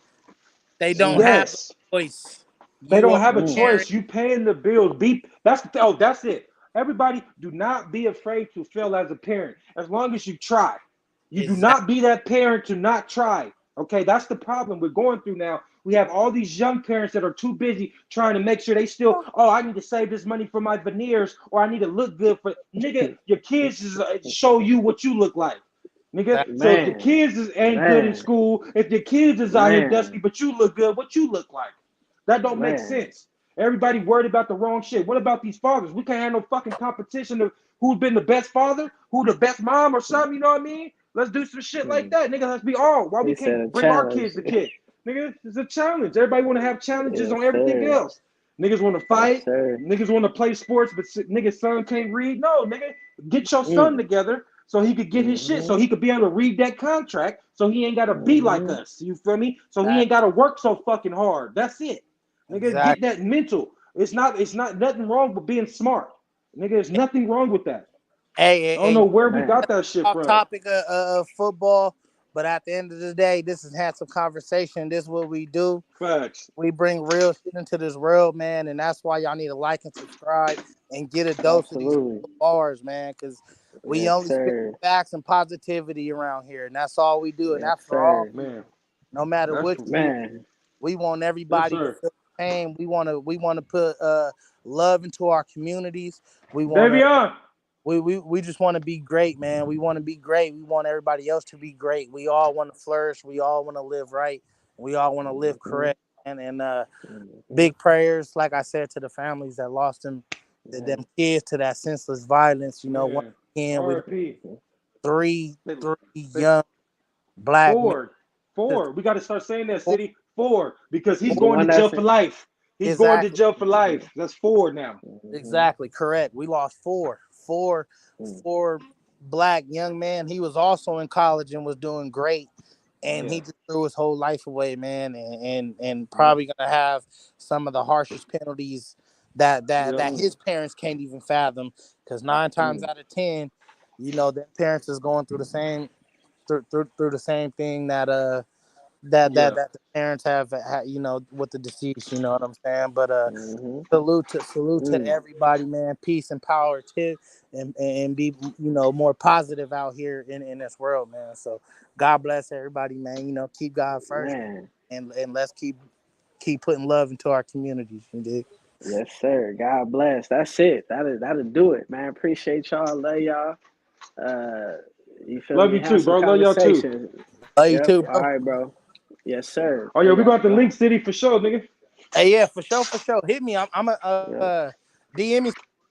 They don't Mm. have Yes. a choice. They You don't are have a Mm. parent. choice. You paying the bills. That's it. Everybody, do not be afraid to fail as a parent. As long as you try. You do Exactly. not be that parent to not try. Okay, that's the problem we're going through now. We have all these young parents that are too busy trying to make sure they still, oh, I need to save this money for my veneers, or I need to look good for nigga. Your kids is show you what you look like, nigga. So if your Man, kids ain't good in man, school, if your kids is out here dusty, man, but you look good, what you look like? That don't make man. sense. Everybody worried about the wrong shit. What about these fathers? We can't have no fucking competition of who's been the best father, who the best mom or something, you know what I mean? Let's do some shit like Mm. that. Nigga, let's be all. Why we He said can't a bring our challenge. kids to kick? Nigga, it's a challenge. Everybody want to have challenges Yes, on everything sir. else. Niggas want to Yes, fight. sir. Niggas want to play sports, but nigga's son can't read. No, nigga, get your son Mm. together so he could get his shit, so Mhm. he could be able to read that contract, so he ain't got to be like Mhm. us. You feel me? So he Exactly. ain't got to work so fucking hard. That's it. Nigga, get Exactly. that mental. It's not nothing wrong with being smart. Nigga, there's nothing wrong with that. Hey, I don't know where we Man. got that shit off from. topic of football, but at the end of the day, this is handsome conversation. This is what we do. Facts. We bring real shit into this world, man, and that's why y'all need to like and subscribe and get a dose of these Absolutely. bars, man, because we Yes, only spit sir. facts and positivity around here, and that's all we do, and Yes, that's for all sir. people, Man, no matter that's what for you. Man. We want yes, everybody to sir. feel the same. We want to put love into our communities. We want to Davion. we just want to be great, man. We want to be great. We want everybody else to be great. We all want to flourish. We all want to live right. We all want to live Mhm. correct. And Mhm. big prayers, like I said, to the families that lost them Man. kids to that senseless violence. Once Man. again, we RP. three They, three they, young black men. Four. Four. We got to start saying that, Four, City. Four. Because he's The going to one jail that's for life. He's going to exactly, jail for Mhm. life. That's four now. Mhm. exactly correct. We lost four Mhm. black young men. He was also in college and was doing great, and he Yeah. just threw his whole life away, man, and probably gonna have some of the harshest penalties that Yep. his Mhm. parents can't even fathom. Because 9 times Mhm. out of 10, their parents is going through the same through the same thing Yeah. that the parents have, with the deceased. You know what I'm saying? But Mhm. salute to Mm. everybody, man. Peace and power to and be more positive out here in this world, man. So God bless everybody, man. Keep God first, Man. and let's keep putting love into our communities. You dig? Yes, sir. God bless. That's it. That'll do it, man. Appreciate y'all. Love y'all. Uh, you feel Love me? you too, Have some bro. Love y'all too. conversations. Love you Yep. too, All bro. right, bro. Yes, sir. Oh, yeah, we got the link, City, for sure, nigga. Hey, yeah, for sure. Hit me. I'm a Yep. DM me